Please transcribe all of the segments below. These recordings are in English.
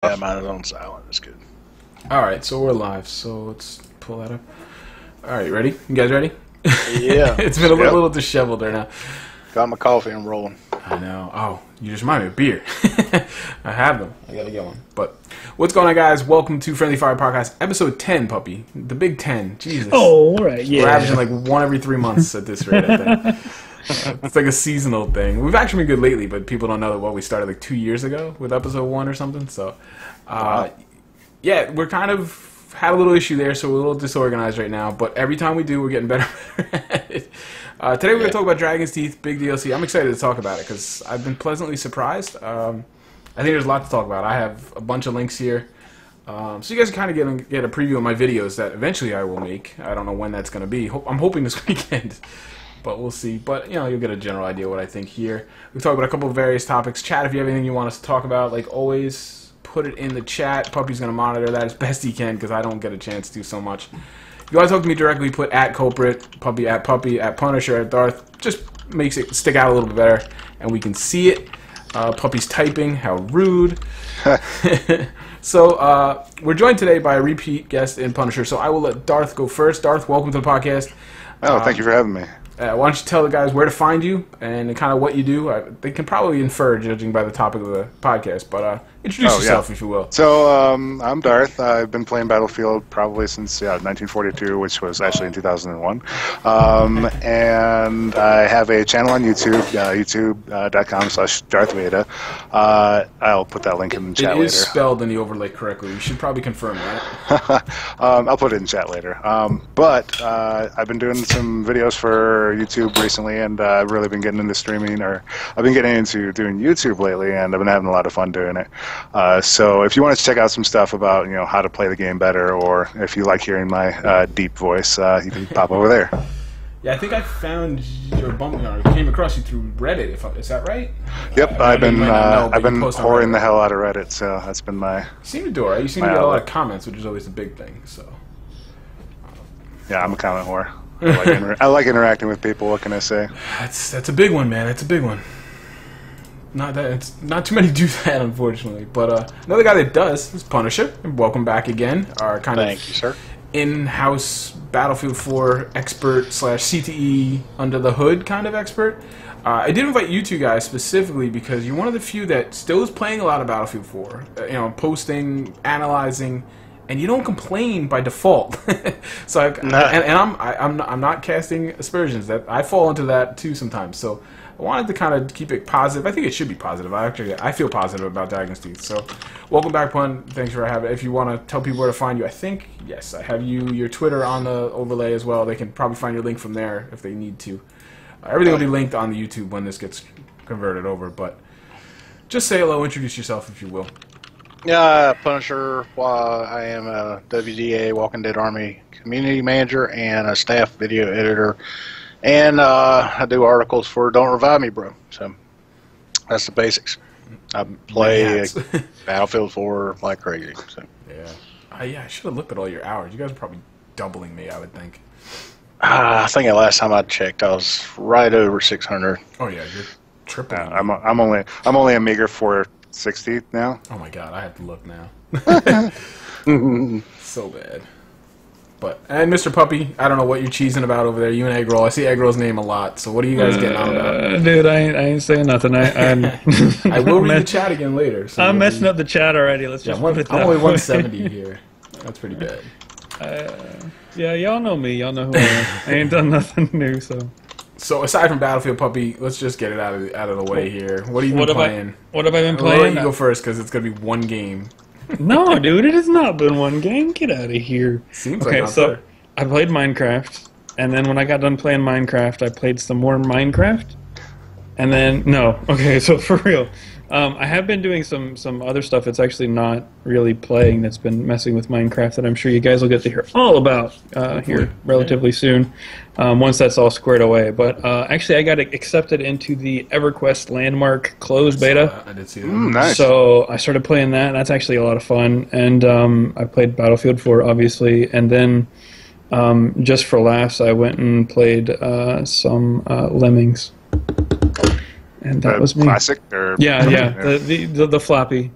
Yeah, mine is on silent. That's good. Alright, so we're live, so let's pull that up. Alright, ready? You guys ready? Yeah. It's been a little disheveled there now. Got my coffee and rolling. I know. Oh, you just reminded me of beer. I have them. I gotta get one. But what's going on, guys? Welcome to Friendly Fire Podcast, episode 10, puppy. The big 10. Jesus. Oh, all right, yeah. We're averaging like one every 3 months at this rate, I think. It's like a seasonal thing. We've actually been good lately, but people don't know that we started like 2 years ago with episode 1 or something. So, yeah, we're kind of had a little issue there, so we're a little disorganized right now. But every time we do, we're getting better at it. Today we're going to talk about Dragon's Teeth, big DLC. I'm excited to talk about it because I've been pleasantly surprised. I think there's a lot to talk about. I have a bunch of links here. So you guys can kind of get a preview of my videos that eventually I will make. I don't know when that's going to be. I'm hoping this weekend. But we'll see. But, you know, you'll get a general idea of what I think here. We'll talk about a couple of various topics. Chat, if you have anything you want us to talk about, like always, put it in the chat. Puppy's going to monitor that as best he can because I don't get a chance to do so much. If you want to talk to me directly, put at Kulprit, Puppy, at Punisher, at Darth. Just makes it stick out a little bit better, and we can see it. Puppy's typing. How rude. So, we're joined today by a repeat guest in Punisher, so I will let Darth go first. Darth, welcome to the podcast. Oh, thank you for having me. Why don't you tell the guys where to find you and kind of what you do? They can probably infer, judging by the topic of the podcast, but introduce yourself, if you will. So, I'm Darth. I've been playing Battlefield probably since 1942, which was actually in 2001. And I have a channel on YouTube, youtube.com/DarthVeda. I'll put that link in the chat later. It is spelled in the overlay correctly. You should probably confirm that. I'll put it in chat later. But I've been doing some videos for YouTube recently, and I've really been getting into streaming, or I've been getting into doing YouTube lately, and I've been having a lot of fun doing it. So if you want to check out some stuff about how to play the game better, or if you like hearing my deep voice, you can pop over there. Yeah, I think I found your came across you through Reddit. Is that right? Yep, I've been pouring the hell out of Reddit, so that's been my. You seem to do it. Right? You seem to get a lot of comments, which is always a big thing. So. Yeah, I'm a comment whore. I like interacting with people. What can I say? That's a big one, man. That's a big one. It's not too many do that, unfortunately. But another guy that does is Punisher. And welcome back again. Our Thank you, sir. In-house Battlefield 4 expert / CTE under the hood kind of expert. I did invite you two guys specifically because you're one of the few that still is playing a lot of Battlefield 4. Posting, analyzing. And you don't complain by default, so I'm not casting aspersions. That I fall into that too sometimes. So I wanted to kind of keep it positive. I think it should be positive. I feel positive about Dragon's Teeth. So welcome back, Pun. Thanks for having it. If you want to tell people where to find you, I think yes, I have your Twitter on the overlay as well. They can probably find your link from there if they need to. Everything will be linked on the YouTube when this gets converted over. But just say hello, introduce yourself if you will. Yeah, Punisher. I am a WDA Walking Dead Army community manager and a staff video editor, and I do articles for Don't Revive Me, Bro. So that's the basics. I play Battlefield 4 like crazy. So. Yeah. Yeah, I should have looked at all your hours. You guys are probably doubling me, I would think. I think the last time I checked, I was right over 600. Oh yeah, you're triple. I'm only a meager 460 now. Oh my god, I have to look now. So bad. And Mr. Puppy, I don't know what you're cheesing about over there. You and Eggroll. I see Eggroll's name a lot. So what are you guys getting on about? Dude, I ain't saying nothing. I will read the chat again later. So I'm messing up the chat already. Let's just put it that I'm only way. 170 here. That's pretty bad. Yeah, y'all know me. Y'all know who I am. I ain't done nothing new, so. So aside from Battlefield, Puppy, let's just get it out of the way here. What have you been playing? What have I been playing? I'll let you go first because it's gonna be one game. No, dude, it has not been one game. Get out of here. Seems okay, like so there. I played Minecraft, and then when I got done playing Minecraft, I played some more Minecraft, and then so for real, I have been doing some other stuff that's actually not really playing that's been messing with Minecraft that I'm sure you guys will get to hear all about here relatively soon once that's all squared away. But actually, I got accepted into the EverQuest Landmark closed beta. I did see that. Nice. So I started playing that. That's actually a lot of fun. And I played Battlefield 4, obviously. And then just for laughs, I went and played some Lemmings. And that was me. Classic? Or Yeah, the floppy.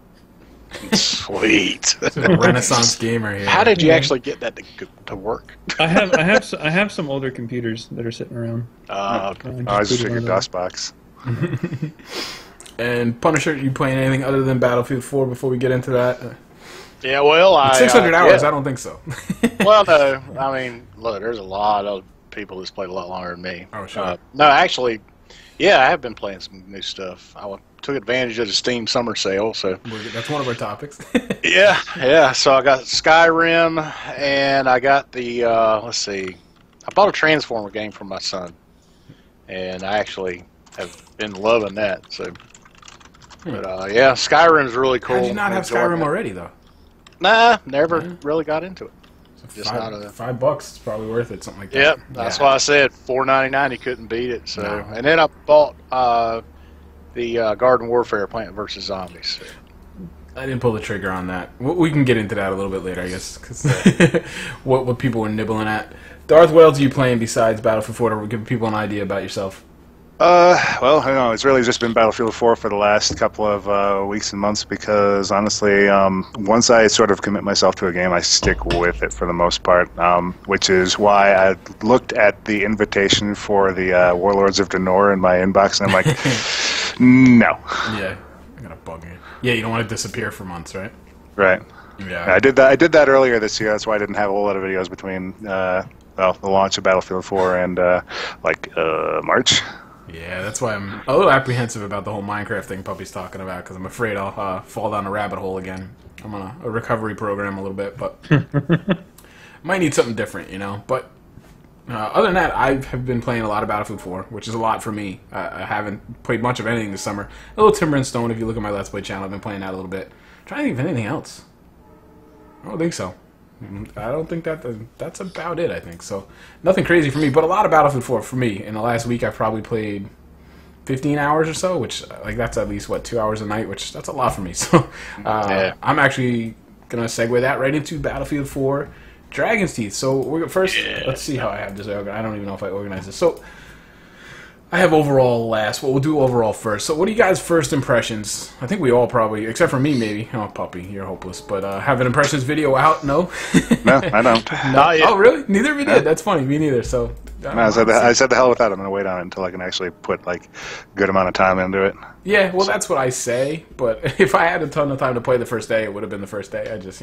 Sweet. A Renaissance gamer here. How did you actually get that to work? I have some older computers that are sitting around. Okay. I just figured DOSBox. And Punisher, you playing anything other than Battlefield 4 before we get into that? Yeah, well, 600 hours? yeah. I don't think so. Well, no. I mean, look, there's a lot of people that's played a lot longer than me. Oh, sure. No, actually, yeah, I have been playing some new stuff. Took advantage of the Steam summer sale, so That's one of our topics. yeah. So I got Skyrim, and I got the let's see, I bought a Transformer game for my son, and I actually have been loving that. So, but yeah, Skyrim's really cool. How did you not have Skyrim already, though? Nah, never really got into it. Just $5 is probably worth it, something like that. Yep, that's why I said $4.99. You couldn't beat it. So, and then I bought the Garden Warfare Plant vs Zombies. I didn't pull the trigger on that. We can get into that a little bit later, I guess, because what people were nibbling at. Darth, what else are you playing besides Battlefield 4 to give people an idea about yourself? Well, I don't know. It's really just been Battlefield 4 for the last couple of weeks and months because, honestly, once I sort of commit myself to a game, I stick with it for the most part, which is why I looked at the invitation for the Warlords of Draenor in my inbox, and I'm like, no. Yeah, I got a bug in it. Yeah, you don't want to disappear for months, right? Right. Yeah. I did that earlier this year. That's why I didn't have a whole lot of videos between the launch of Battlefield 4 and March. Yeah, that's why I'm a little apprehensive about the whole Minecraft thing Puppy's talking about, because I'm afraid I'll fall down a rabbit hole again. I'm on a recovery program a little bit, but might need something different, you know. But other than that, I have been playing a lot of Battlefield 4, which is a lot for me. I haven't played much of anything this summer. A little Timber and Stone, if you look at my Let's Play channel, I've been playing that a little bit. Trying to think of anything else. I don't think so. I don't think that's about it, I think. So, nothing crazy for me, but a lot of Battlefield 4 for me. In the last week, I've probably played 15 hours or so, which, like, that's at least, 2 hours a night, which that's a lot for me. So, I'm actually going to segue that right into Battlefield 4 Dragon's Teeth. So, first, let's see how I have this organized. I don't even know if I organized this. So, I have overall last. Well, we'll do overall first. So what are you guys' first impressions? I think we all probably, except for me maybe. Oh, Puppy, you're hopeless. But have an impressions video out? No? No, I don't. Not yet. Oh, really? Neither of you did. That's funny. Me neither. So I said the hell with that. I'm going to wait on it until I can actually put, like, a good amount of time into it. Yeah, well, that's what I say. But if I had a ton of time to play the first day, it would have been the first day. I just,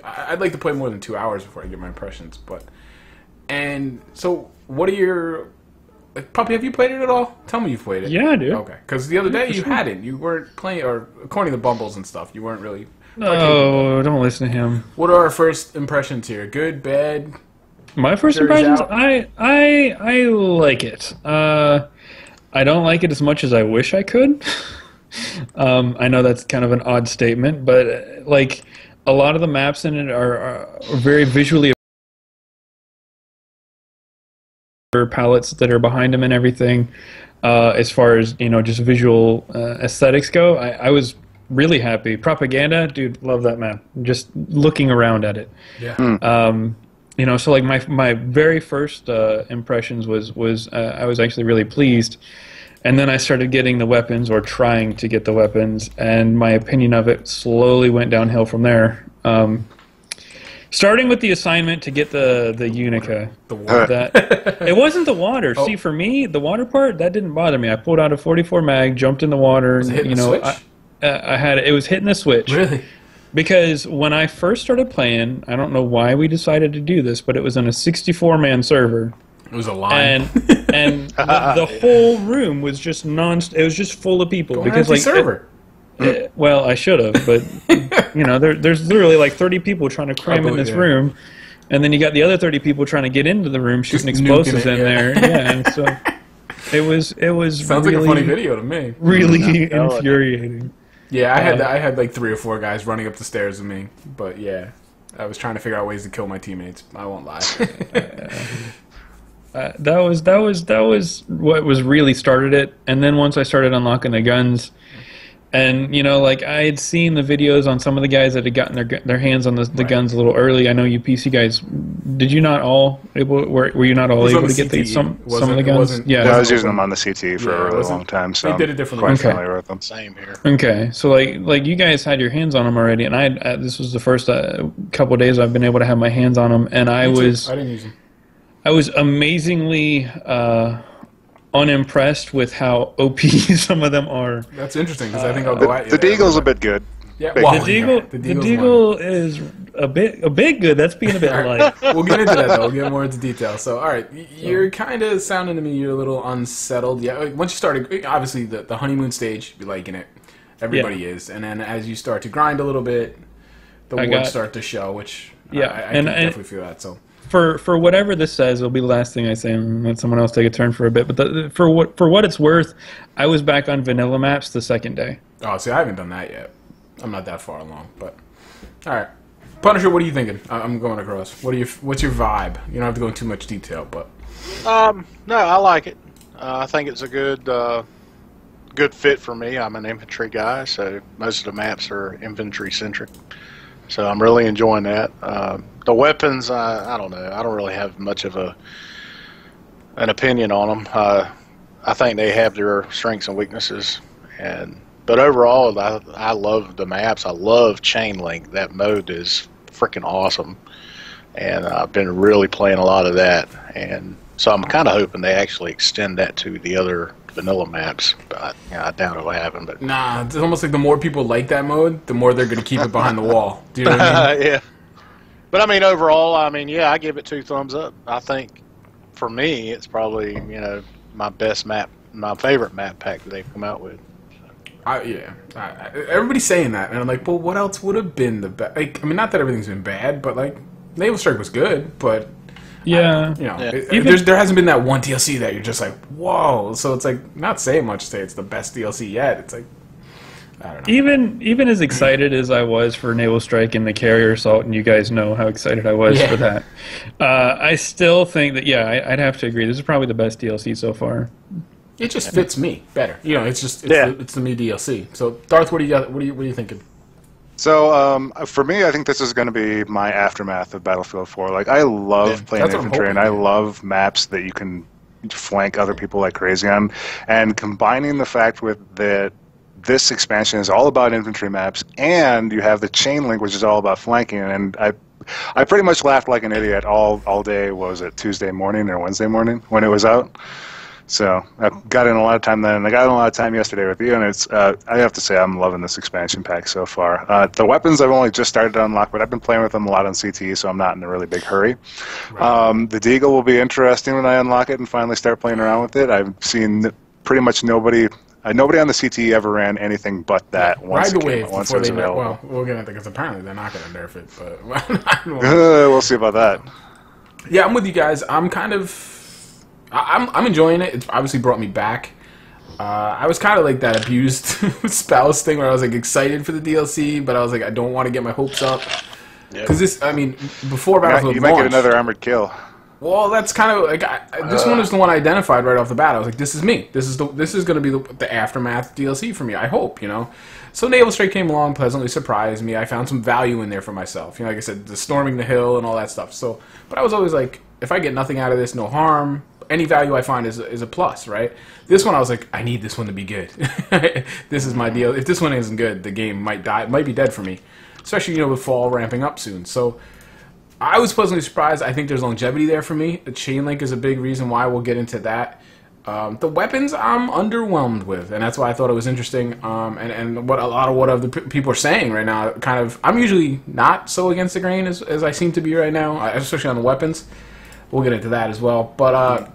I'd like to play more than 2 hours before I get my impressions. And so what are your... Puppy, have you played it at all? Tell me you've played it. Yeah, I do. Okay, because the other day you hadn't. You weren't playing, or according to Bumbles and stuff, you weren't really... No, don't listen to him. What are our first impressions here? Good, bad? My first impressions, I like it. I don't like it as much as I wish I could. I know that's kind of an odd statement, but like a lot of the maps in it are very visually palettes that are behind them and everything. As far as just visual aesthetics go, I was really happy. Propaganda, dude, love that map. Just looking around at it. Yeah. So like my very first impressions was I was actually really pleased, and then I started getting the weapons or trying to get the weapons, and my opinion of it slowly went downhill from there. Starting with the assignment to get the Unica. The water. It wasn't the water. Oh. See, for me, the water part, that didn't bother me. I pulled out a 44 mag, jumped in the water. Was it hitting the switch? It was hitting the switch. Really? Because when I first started playing, I don't know why we decided to do this, but it was on a 64-man server. It was a line. And the whole room was just it was just full of people. Because like server. Well, I should have, but there's literally like 30 people trying to cram in this room, and then you got the other 30 people trying to get into the room, shooting explosives in there. Yeah, and so it was sounds really, like a funny video to me. Really infuriating. Yeah, I had like 3 or 4 guys running up the stairs with me, but yeah, I was trying to figure out ways to kill my teammates. I won't lie. That was what was really started it, and then once I started unlocking the guns. And you know, like I had seen the videos on some of the guys that had gotten their hands on the guns a little early. I know you PC guys, did you not all able? Were you not all able to get some of the guns? Yeah, I was using them on the CTE for a really long time, so they did it differently. Quite familiar with them. Same here. Okay, so like you guys had your hands on them already, and this was the first couple of days I've been able to have my hands on them, and I didn't use them. I was amazingly unimpressed with how OP some of them are. That's interesting because I think I'll go at you. The Deagle's a bit good. Yeah, the Deagle is a bit good. That's being a bit light. We'll get into that though. We'll get more into detail. So, all right, you're kind of sounding to me you're a little unsettled. Yeah, once you started, obviously the honeymoon stage, you're liking it. Everybody is, and then as you start to grind a little bit, the wards start to show, which I can definitely feel that. So. For whatever this says, it'll be the last thing I say, and let someone else take a turn for a bit. But for what it's worth, I was back on vanilla maps the second day. Oh, see, I haven't done that yet. I'm not that far along, but all right. Punisher, what are you thinking? I'm going across. What's your vibe? You don't have to go into too much detail, but no, I like it. I think it's a good fit for me. I'm an infantry guy, so most of the maps are infantry centric. So I'm really enjoying that. The weapons, I don't know. I don't really have much of an opinion on them. I think they have their strengths and weaknesses, but overall, I love the maps. I love Chain Link. That mode is freaking awesome, and I've been really playing a lot of that. And so I'm kind of hoping they actually extend that to the other vanilla maps, but I doubt it'll happen. But nah, it's almost like the more people like that mode, the more they're going to keep it behind the wall. Do you know what I mean? Yeah. But I mean, overall, yeah, I give it 2 thumbs up. I think for me, it's probably my best map, my favorite map pack that they've come out with. Everybody's saying that, and I'm like, well, what else would have been the best? Like, I mean, not that everything's been bad, but like, Naval Strike was good, but yeah, there hasn't been that one DLC that you're just like, whoa. So it's like, not saying much to say it's the best DLC yet. It's like, I don't know. Even as excited as I was for Naval Strike and the Carrier Assault, and you guys know how excited I was for that, I still think that I'd have to agree. This is probably the best DLC so far. It just fits me better. It's the new DLC. So Darth, what do you got? What are you thinking? So for me, I think this is going to be my aftermath of Battlefield 4. Like, I love playing infantry, and I love maps that you can flank other people like crazy on. And combining the fact with that this expansion is all about infantry maps, and you have the Chain Link, which is all about flanking. And I pretty much laughed like an idiot all day. What was it, Tuesday morning or Wednesday morning when it was out? So I got in a lot of time then, and I got in a lot of time yesterday with you, and it's I have to say I'm loving this expansion pack so far. The weapons I've only just started to unlock, but I've been playing with them a lot on CTE, so I'm not in a really big hurry. Right. The Deagle will be interesting when I unlock it and finally start playing around with it. I've seen pretty much nobody on the CTE ever ran anything but that once it was available. Well, we'll get into it because apparently they're not going to nerf it, but we'll see about that. Yeah, I'm with you guys. I'm enjoying it. It's obviously brought me back. I was kind of like that abused spouse thing where I was like excited for the DLC, but I was like, I don't want to get my hopes up. Because before Battlefield you might get another armored kill. Well, that's kind of like this one is the one I identified right off the bat. I was like, this is me. This is going to be the aftermath DLC for me. I hope, So Naval Strike came along, pleasantly surprised me. I found some value in there for myself. Like I said, the storming the hill and all that stuff. So, but I was always like, if I get nothing out of this, no harm. Any value I find is a plus, right? This one I was like, I need this one to be good. This is my deal. If this one isn't good, the game might die. It might be dead for me, especially with fall ramping up soon. So I was pleasantly surprised. I think there's longevity there for me. The Chain Link is a big reason why. We'll get into that. The weapons I'm underwhelmed with, and that's why I thought it was interesting. And what a lot of what other people are saying right now, kind of, I'm usually not so against the grain as I seem to be right now, especially on the weapons. We'll get into that as well. But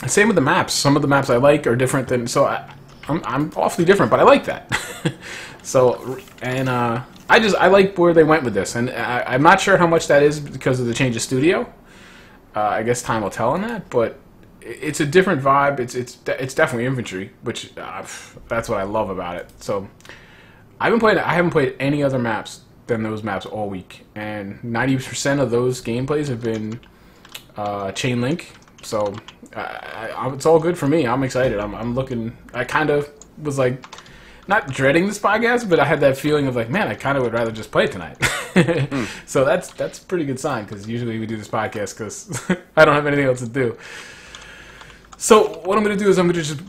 same with the maps. Some of the maps I like are different than, so I'm awfully different, but I like that. So, and I like where they went with this, and I'm not sure how much that is because of the change of studio. I guess time will tell on that, but it's a different vibe. It's definitely infantry, which that's what I love about it. So I haven't played any other maps than those maps all week, and 90% of those gameplays have been Chain Link. So it's all good for me. I'm excited. I'm looking. I kind of was like, not dreading this podcast, but I had that feeling of like, man, I kind of would rather just play tonight. So that's a pretty good sign, because usually we do this podcast because I don't have anything else to do. So what I'm going to do is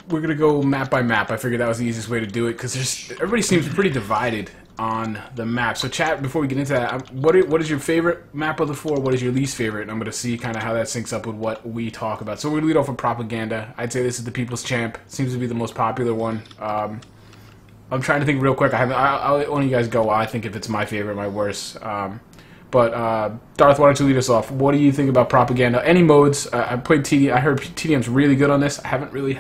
we're going to go map by map. I figured that was the easiest way to do it, because everybody seems pretty divided on the map. So chat, before we get into that, what is your favorite map of the 4? What is your least favorite? And I'm going to see kind of how that syncs up with what we talk about. So we're going to lead off with Propaganda. I'd say this is the People's Champ. Seems to be the most popular one. I'm trying to think real quick. I'll let one of you guys go. I think if it's my favorite, my worst. But Darth, why don't you lead us off? What do you think about Propaganda? Any modes? I played TDM. I heard TDM's really good on this. I haven't really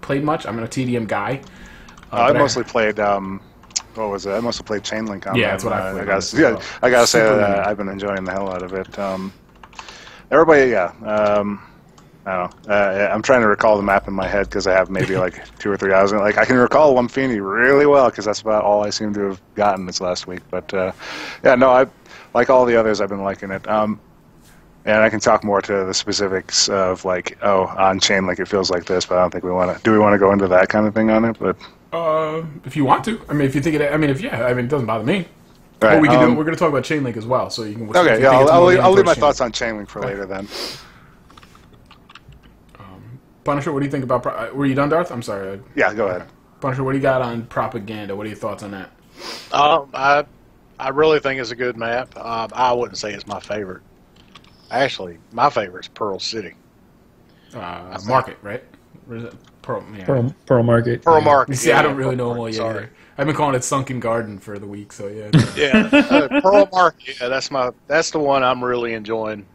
played much. I'm a TDM guy. I mostly played. What was it? I mostly played Chainlink on. Yeah, that's what I played. I gotta say that I've been enjoying the hell out of it. Everybody, yeah. I don't know. I'm trying to recall the map in my head because I have maybe like 2 or 3 hours. Like I can recall Lumphini really well because that's about all I seem to have gotten this last week. But yeah, no, I like all the others. I've been liking it. And I can talk more to the specifics of like, on Chainlink it feels like this, but I don't think we want to. Do we want to go into that kind of thing on it? But if you want to, I mean, if you think it, I mean, it doesn't bother me. Right, what we can do, we're going to talk about Chainlink as well, so you can. Okay, yeah, I'll leave my thoughts on Chainlink for later then. Punisher, what do you think about? Were you done, Darth? I'm sorry. Yeah, go ahead. Punisher, what do you got on Propaganda? What are your thoughts on that? I really think it's a good map. I wouldn't say it's my favorite. Actually, my favorite is Pearl City. Market, right? Or is it Pearl? Yeah. Pearl Market. Pearl Market. You see, yeah, I don't really know them all yet. Sorry. I've been calling it Sunken Garden for the week, so yeah. Yeah, Pearl Market. Yeah, that's the one I'm really enjoying.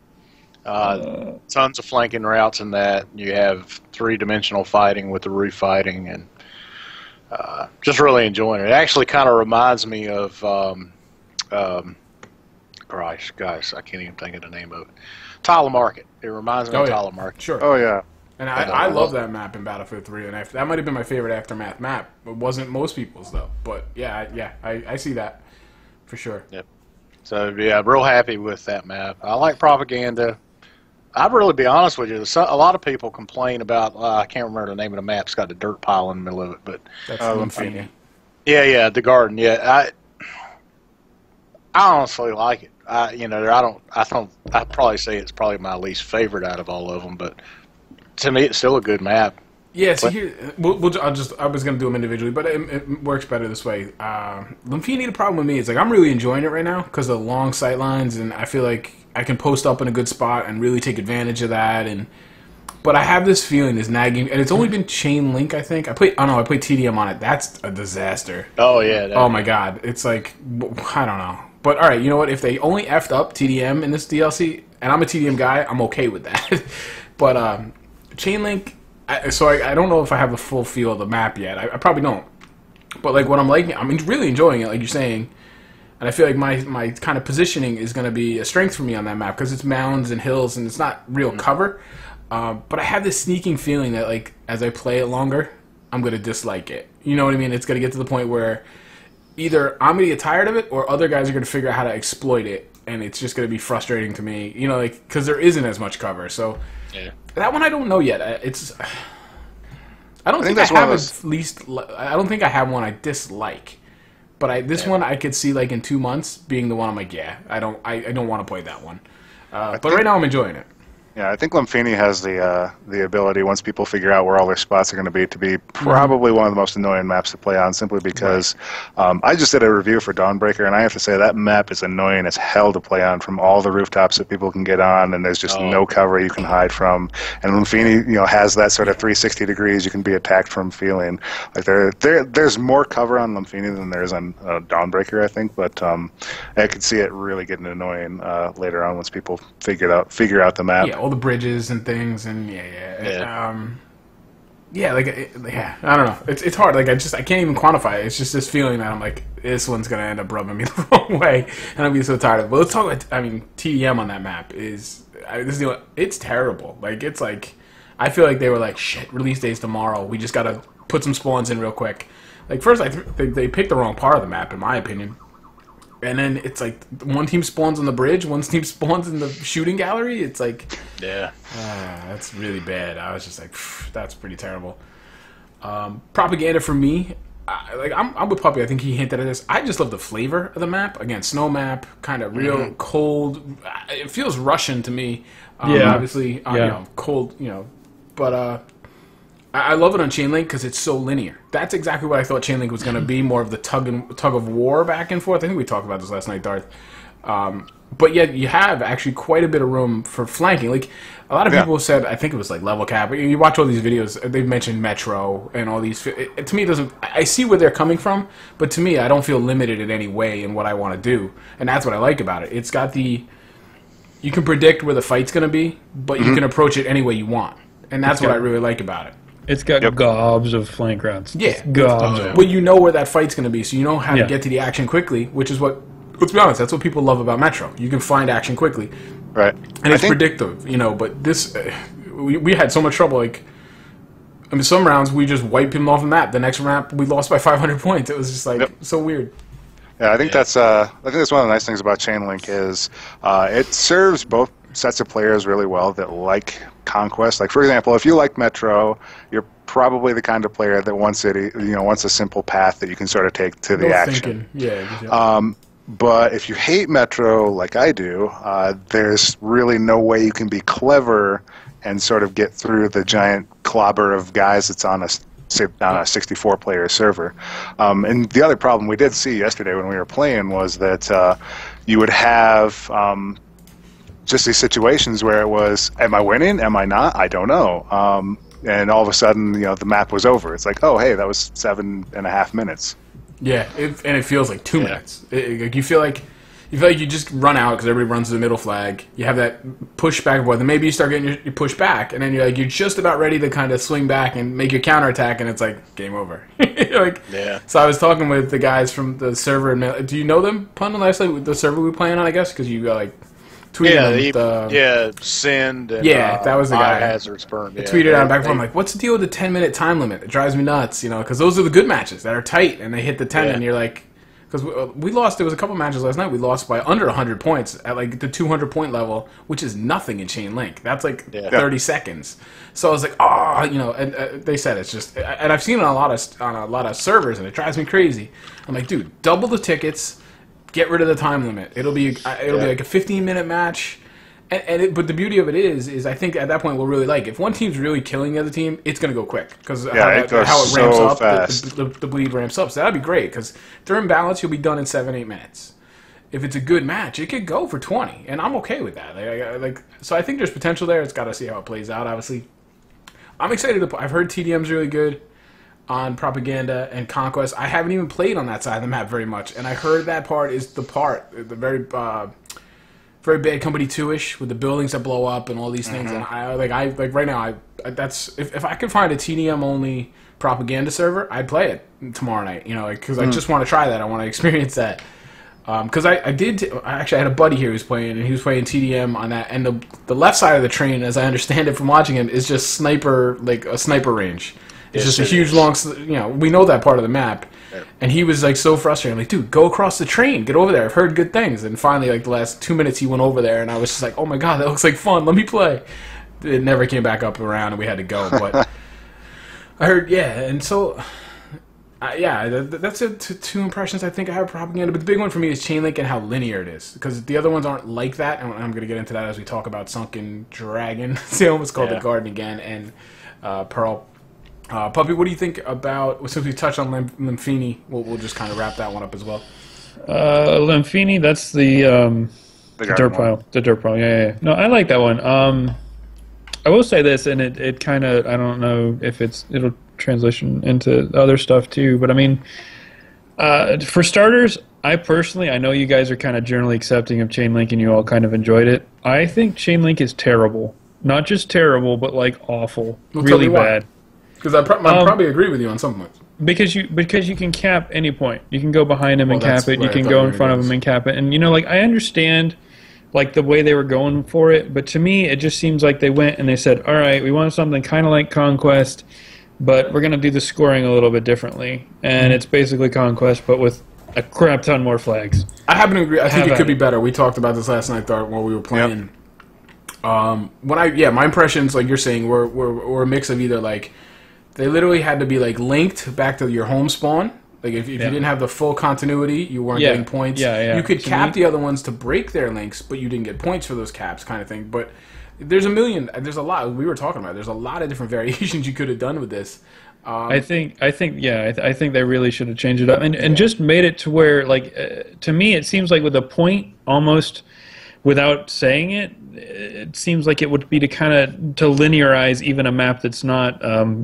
Tons of flanking routes in that. You have 3-dimensional fighting with the roof fighting, and just really enjoying it. It actually kind of reminds me of, Christ, guys, I can't even think of the name of it. Tyler Market. It reminds me of Tyler Market. Sure. Oh yeah. And I love that map in Battlefield 3, and that might have been my favorite Aftermath map. It wasn't most people's though, but yeah, I see that for sure. Yep. So yeah, I'm real happy with that map. I like Propaganda. I'd really be honest with you. A lot of people complain about. I can't remember the name of the map. It's got the dirt pile in the middle of it, but that's Lumphini. Yeah, the garden. Yeah, I honestly like it. I'd probably say it's probably my least favorite out of all of them, but to me, it's still a good map. Yeah, so here, I was going to do them individually, but it works better this way. Lumphini, the problem with me is, like, I'm really enjoying it right now because of the long sight lines, and I feel like I can post up in a good spot and really take advantage of that. But I have this feeling, this nagging, and it's only been Chainlink, I think. I played TDM on it. That's a disaster. Oh, yeah. Oh, my God. It's like, I don't know. But, all right, you know what? If they only effed up TDM in this DLC, and I'm a TDM guy, I'm okay with that. But Chainlink... So I don't know if I have a full feel of the map yet. I probably don't. But like what I'm liking, I'm really enjoying it, like you're saying. And I feel like my kind of positioning is going to be a strength for me on that map because it's mounds and hills and it's not real cover. But I have this sneaking feeling that like as I play it longer, I'm going to dislike it. You know what I mean? It's going to get to the point where either I'm going to get tired of it or other guys are going to figure out how to exploit it. And it's just going to be frustrating to me, you know, like because there isn't as much cover. So. Yeah. That one I don't know yet. I don't think I have one I dislike, but this one I could see like in 2 months being the one I'm like, yeah, I don't want to play that one. But right now I'm enjoying it. Yeah, I think Lumphini has the ability, once people figure out where all their spots are going to be probably one of the most annoying maps to play on, simply because I just did a review for Dawnbreaker, and I have to say that map is annoying as hell to play on from all the rooftops that people can get on, and there's just no cover you can hide from. And Lumphini, has that sort of 360 degrees you can be attacked from feeling. Like there's more cover on Lumphini than there is on Dawnbreaker, I think, but I could see it really getting annoying later on once people figure out the map. Yeah, all the bridges and things, and I don't know. It's hard. Like I can't even quantify it. It's just this feeling that I'm like, this one's gonna end up rubbing me the wrong way, and I'll be so tired of it. But let's talk about. TDM on that map it's terrible. Like it's like I feel like they were like, shit, release date's tomorrow. We just gotta put some spawns in real quick. Like first, they picked the wrong part of the map, in my opinion. And then it's like one team spawns on the bridge, one team spawns in the shooting gallery. It's like, that's really bad. I was just like, that's pretty terrible. Propaganda for me, I'm with Puppy. I think he hinted at this. I just love the flavor of the map. Again, snow map, kind of real cold. It feels Russian to me. Obviously, you know, cold. You know, but I love it on Chainlink because it's so linear. That's exactly what I thought Chainlink was going to be. More of the tug of war back and forth. I think we talked about this last night, Darth. But yet you have actually quite a bit of room for flanking. Like a lot of people said, I think it was like level cap. You watch all these videos, they've mentioned Metro and all these. To me, it doesn't. I see where they're coming from, but to me, I don't feel limited in any way in what I want to do, and that's what I like about it. It's got the. You can predict where the fight's going to be, but you can approach it any way you want, and that's what I really like about it. It's got gobs of flank routes. Yeah, gobs. Well, you know where that fight's going to be, so you know how to get to the action quickly, which is what. Let's be honest, that's what people love about Metro. You can find action quickly. Right. And it's predictive, you know, but this, we had so much trouble, like, I mean, some rounds we just wiped him off the map. The next map we lost by 500 points. It was just like, so weird. Yeah, I think that's one of the nice things about Chainlink is it serves both sets of players really well that like Conquest. Like, for example, if you like Metro, you're probably the kind of player that wants a simple path that you can sort of take to the action. Yeah. But if you hate Metro like I do, there's really no way you can be clever and sort of get through the giant clobber of guys that's on a 64-player server. And the other problem we did see yesterday when we were playing was that you would have just these situations where it was, am I winning? Am I not? I don't know. And all of a sudden, you know, the map was over. It's like, oh, hey, that was 7.5 minutes. Yeah, and it feels like 2 minutes. Like you feel like you just run out because everybody runs to the middle flag. You have that push back, then maybe you start getting your push back, and then you're just about ready to kind of swing back and make your counterattack, and it's like game over. So I was talking with the guys from the server. Do you know them, Pun? Last night, the server we were playing on, I guess, because you tweeted Send and that was the guy. Hazards burned. I tweeted out back and forth. I'm like, what's the deal with the 10-minute time limit? It drives me nuts, you know, because those are the good matches that are tight and they hit the 10, and you're like, because we lost. There was a couple matches last night. We lost by under 100 points at like the 200 point level, which is nothing in Chain Link. That's like 30 seconds. So I was like, you know, and they said it's just, and I've seen it on a lot of servers, and it drives me crazy. I'm like, dude, double the tickets. Get rid of the time limit. It'll be like a 15-minute match, but the beauty of it is I think at that point we'll really like if one team's really killing the other team, it's going to go quick because how it ramps up, the bleed ramps up. So that'd be great because if they're in balance, you'll be done in 7-8 minutes. If it's a good match, it could go for 20, and I'm okay with that. So I think there's potential there. It's got to see how it plays out. Obviously, I'm excited. I've heard TDM's really good on Propaganda and Conquest. I haven't even played on that side of the map very much, and I heard that part is the very very Bad Company 2-ish with the buildings that blow up and all these things. And I right now that's if I could find a TDM only Propaganda server, I'd play it tomorrow night. You know, because I just want to try that. I want to experience that. Because I actually had a buddy here who's playing, and he was playing TDM on that, and the left side of the train, as I understand it from watching him, is just a sniper range. It's just a huge, long, you know, we know that part of the map. And he was, like, so frustrated. I'm like, dude, go across the train. Get over there. I've heard good things. And finally, like, the last 2 minutes, he went over there, and I was just like, oh, my God, that looks like fun. Let me play. It never came back up around, and we had to go. But I heard, and so, that's it. Two impressions I think I have Propaganda. But the big one for me is Chainlink and how linear it is. Because the other ones aren't like that, and I'm going to get into that as we talk about Sunken Dragon. It's almost called The Garden again, and Pearl. Puppy, what do you think about, since we touched on Lumphini, we'll just kind of wrap that one up as well. Lumphini, that's the dirt pile. The dirt pile, yeah. No, I like that one. I will say this, and it kind of, I don't know if it'll transition into other stuff too, but I mean, for starters, I know you guys are kind of generally accepting of Chainlink and you all kind of enjoyed it. I think Chainlink is terrible. Not just terrible, but like awful. Really bad. Because I probably agree with you on some points. Because you can cap any point. You can go behind him and cap it. You can go in front of him and cap it. And, you know, like, I understand, like, the way they were going for it. But to me, it just seems like they went and they said, all right, we want something kind of like Conquest, but we're going to do the scoring a little bit differently. And it's basically Conquest, but with a crap ton more flags. I happen to agree. I think it could be better. We talked about this last night, Dart, while we were playing. My impressions, like you're saying, were a mix of either, like, they literally had to be, like, linked back to your home spawn, Like if you didn't have the full continuity, you weren't getting points. You could cap the other ones to break their links, but you didn't get points for those caps, kind of thing. But there's a lot. We were talking about. There's a lot of different variations you could have done with this. I think they really should have changed it up and just made it to where, like, to me, it seems like with a point, almost without saying it, it seems like it would be to kind of to linearize even a map that's not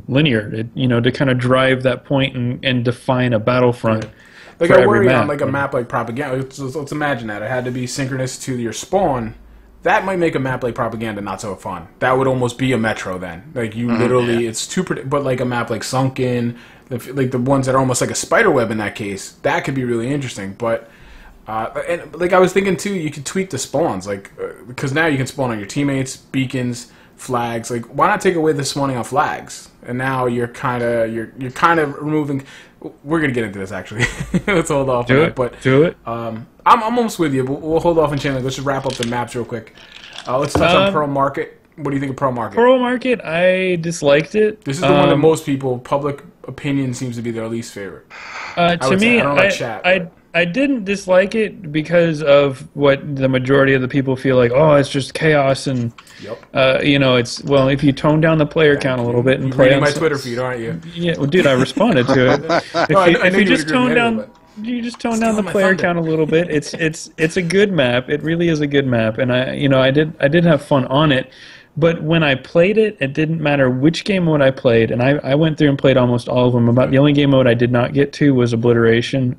linear. To kind of drive that point and define a battlefront. Right. Like I worry on like a map like Propaganda. Let's imagine that it had to be synchronous to your spawn. That might make a map like Propaganda not so fun. That would almost be a Metro then. Like you literally, it's too. But like a map like Sunken, like the ones that are almost like a spider web in that case, that could be really interesting. But and like I was thinking too, you could tweak the spawns, like because now you can spawn on your teammates, beacons, flags. Like why not take away the spawning on flags? And now you're kind of removing. We're gonna get into this actually. Let's hold off on it. But do it. I'm almost with you. We'll hold off on Chandler. Let's just wrap up the maps real quick. Let's touch on Pearl Market. What do you think of Pearl Market? Pearl Market, I disliked it. This is the one that most people, public opinion seems to be their least favorite. To me, I didn't dislike it because of what the majority of the people feel like. Oh, it's just chaos, and it's if you tone down the player count a little bit and play on my Twitter feed, aren't you? Yeah, well, dude, I responded to it. If you just tone down. You just tone down the player count a little bit. It's a good map. It really is a good map, and I did have fun on it. But when I played it, it didn't matter which game mode I played, and I went through and played almost all of them. About the only game mode I did not get to was Obliteration.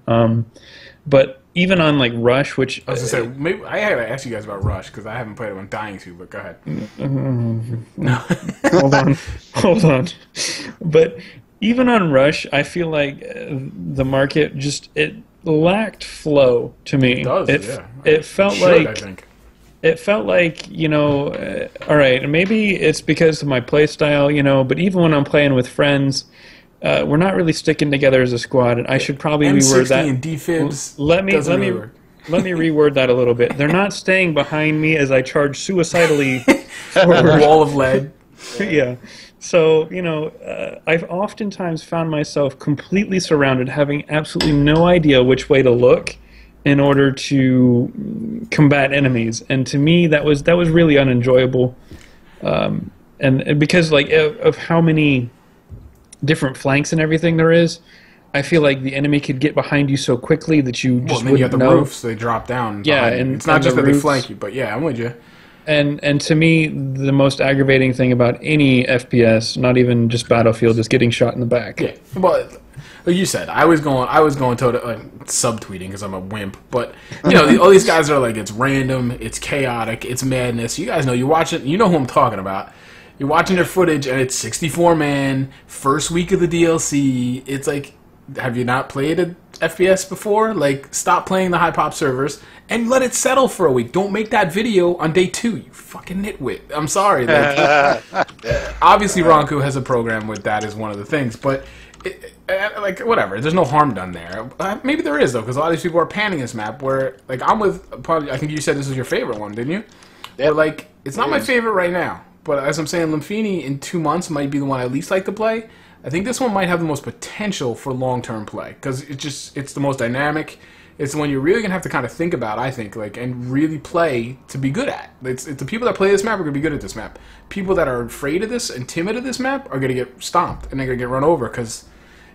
But even on like Rush, which I was gonna say, maybe I had to ask you guys about Rush because I haven't played it. I'm dying to, but go ahead. Hold on. But even on Rush, I feel like the market it lacked flow to me. It does, It felt like. I think. It felt like, all right, maybe it's because of my play style, but even when I'm playing with friends, we're not really sticking together as a squad, and I should probably reword that. And defibs. Let me reword that a little bit. They're not staying behind me as I charge suicidally forward. Wall of lead. Yeah. So, I've oftentimes found myself completely surrounded, having absolutely no idea which way to look in order to combat enemies, and to me that was really unenjoyable, and because of how many different flanks and everything there is, I feel like the enemy could get behind you so quickly that you just wouldn't know. You have the roofs; they drop down. Yeah, and it's not just that they flank you, but yeah, I'm with you. And to me, the most aggravating thing about any FPS, not even just Battlefield, is getting shot in the back. Yeah, well, like you said, I was going to subtweeting because I'm a wimp. But all these guys are like, it's random, it's chaotic, it's madness. You guys know, you watch it, you know who I'm talking about. You're watching their footage, and it's 64 man, first week of the DLC. It's like, have you not played a FPS before? Like, stop playing the high pop servers and let it settle for a week. Don't make that video on day 2, you fucking nitwit. I'm sorry. Like, obviously, Ronku has a program with that as one of the things, but like whatever. There's no harm done there. Maybe there is though, because a lot of these people are panning this map. Where like I'm with probably, I think you said this was your favorite one, didn't you? Yeah. But like it's not my favorite right now. But as I'm saying, Lumphini in 2 months might be the one I least like to play. I think this one might have the most potential for long-term play because it's the most dynamic. It's the one you're really gonna have to kind of think about, I think, like, and really play to be good at. It's the people that play this map are gonna be good at this map. People that are afraid of this and timid of this map are gonna get stomped and they're gonna get run over because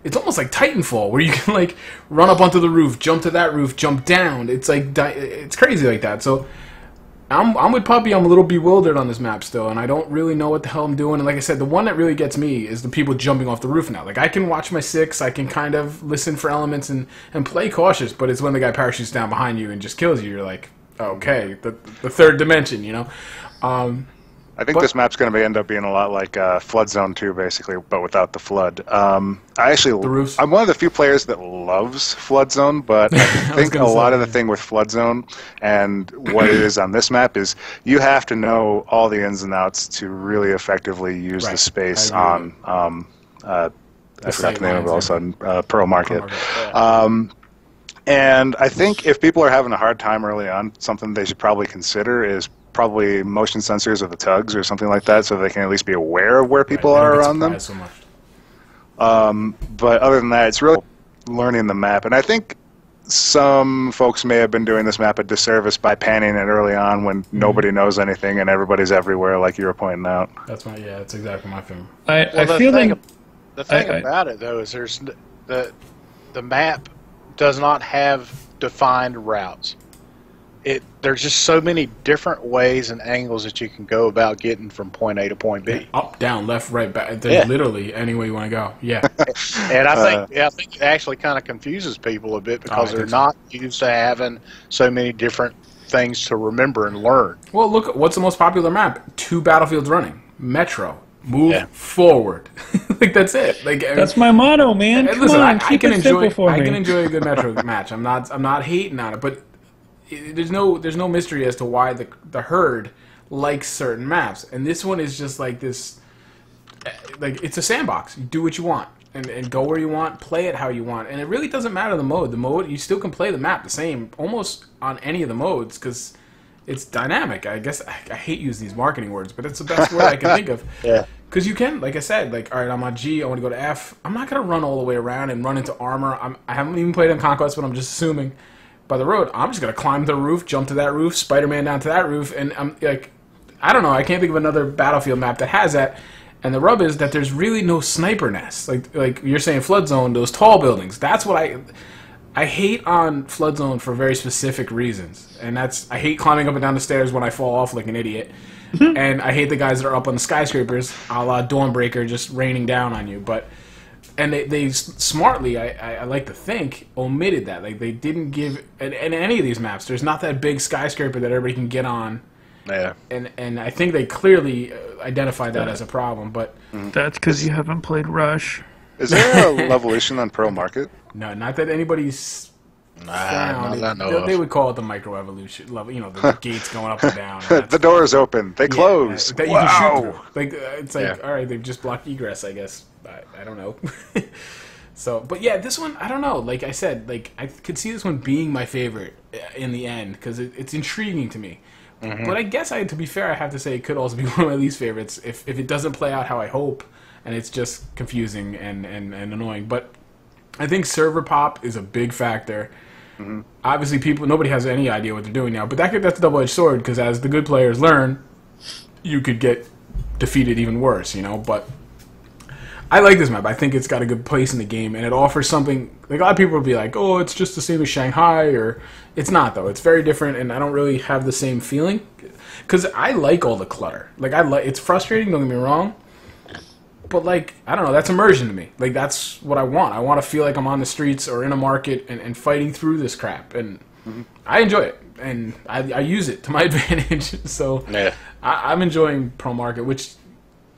it's almost like Titanfall where you can like run up onto the roof, jump to that roof, jump down. It's like it's crazy like that. So I'm with Puppy. I'm a little bewildered on this map still, and I don't really know what the hell I'm doing. And like I said, the one that really gets me is the people jumping off the roof now. Like I can watch my 6, I can kind of listen for elements and play cautious, but it's when the guy parachutes down behind you and just kills you. You're like, okay, the third dimension, I think this map's going to end up being a lot like Flood Zone 2, basically, but without the flood. I'm one of the few players that loves Flood Zone, but I think a lot of the thing with Flood Zone and what it is on this map is you have to know all the ins and outs to really effectively use the space on, I forgot the name of it all of a sudden, Pearl Market. And I think if people are having a hard time early on, something they should probably consider is probably motion sensors of the tugs or something like that, so they can at least be aware of where people are around them. So much. But other than that, it's really learning the map, and I think some folks may have been doing this map a disservice by panning it early on when nobody knows anything and everybody's everywhere, like you were pointing out. That's exactly my feeling. I feel like the thing about it though is there's the map does not have defined routes. There's just so many different ways and angles that you can go about getting from point A to point B. Up, down, left, right, back. There's literally any way you want to go. Yeah. And I think it actually kind of confuses people a bit because they're not used to having so many different things to remember and learn. Well, look, what's the most popular map? 2 battlefields running. Metro. Move forward. Like, that's it. Like, that's my motto, man. Come listen, on, I can enjoy me. A good Metro match. I'm not hating on it, but there's no mystery as to why the herd likes certain maps, and this one is just like this. Like, it's a sandbox. You do what you want and go where you want, play it how you want, and it really doesn't matter the mode. The mode, you still can play the map the same almost on any of the modes because it's dynamic. I guess I hate using these marketing words, but it's the best word I can think of. Yeah. Because you can, like I said, like, all right, I'm on G, I want to go to F. I'm not going to run all the way around and run into armor. I haven't even played on Conquest, but I'm just assuming by the road, I'm just going to climb the roof, jump to that roof, Spider-Man down to that roof, and I'm like, I don't know, I can't think of another Battlefield map that has that. And the rub is that there's really no sniper nests. Like you're saying, Flood Zone, those tall buildings. That's what I hate on Flood Zone for very specific reasons. And that's, I hate climbing up and down the stairs when I fall off like an idiot. And I hate the guys that are up on the skyscrapers, a la Dawnbreaker, just raining down on you. And they smartly, I like to think, omitted that. Like, they didn't give, in any of these maps, there's not that big skyscraper that everybody can get on. Yeah. And I think they clearly identified that as a problem, but that's because you haven't played Rush. Is there a Levolution on Pro Market? No, not that anybody's found. They would call it the micro evolution level. You know, the gates going up and down. And the doors open. They close. That you can shoot through. Like, it's like, all right, they've just blocked egress, I guess. I don't know. So, but yeah, this one, I don't know. Like I said, like, I could see this one being my favorite in the end because it's intriguing to me. But I guess, to be fair, I have to say it could also be one of my least favorites if it doesn't play out how I hope, and it's just confusing and annoying. But I think server pop is a big factor. Obviously, nobody has any idea what they're doing now, but that's a double-edged sword because as the good players learn, you could get defeated even worse, you know. But I like this map. I think it's got a good place in the game, and it offers something. Like, a lot of people will be like, "Oh, it's just the same as Shanghai," or it's not though. It's very different, and I don't really have the same feeling because I like all the clutter. Like, it's frustrating. Don't get me wrong, but like, I don't know. That's immersion to me. Like, that's what I want. I want to feel like I'm on the streets or in a market and fighting through this crap, and I enjoy it, and I use it to my advantage. So yeah. I'm enjoying Pro Market, which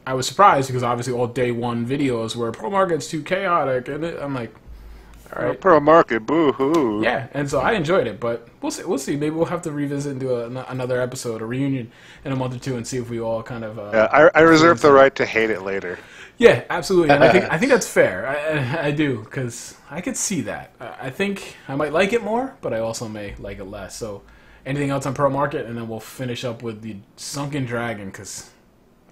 I was surprised because obviously all day one videos were Pro Market's too chaotic, and I'm like, all right, Pro Market, boo hoo. Yeah, and so I enjoyed it, but we'll see. We'll see. Maybe we'll have to revisit and do another episode, a reunion in a month or two, and see if we all kind of. Yeah, I reserve the right to hate it later. Yeah, absolutely, and I think that's fair. I do because I could see that. I think I might like it more, but I also may like it less. So, anything else on Pro Market, and then we'll finish up with the Sunken Dragon because.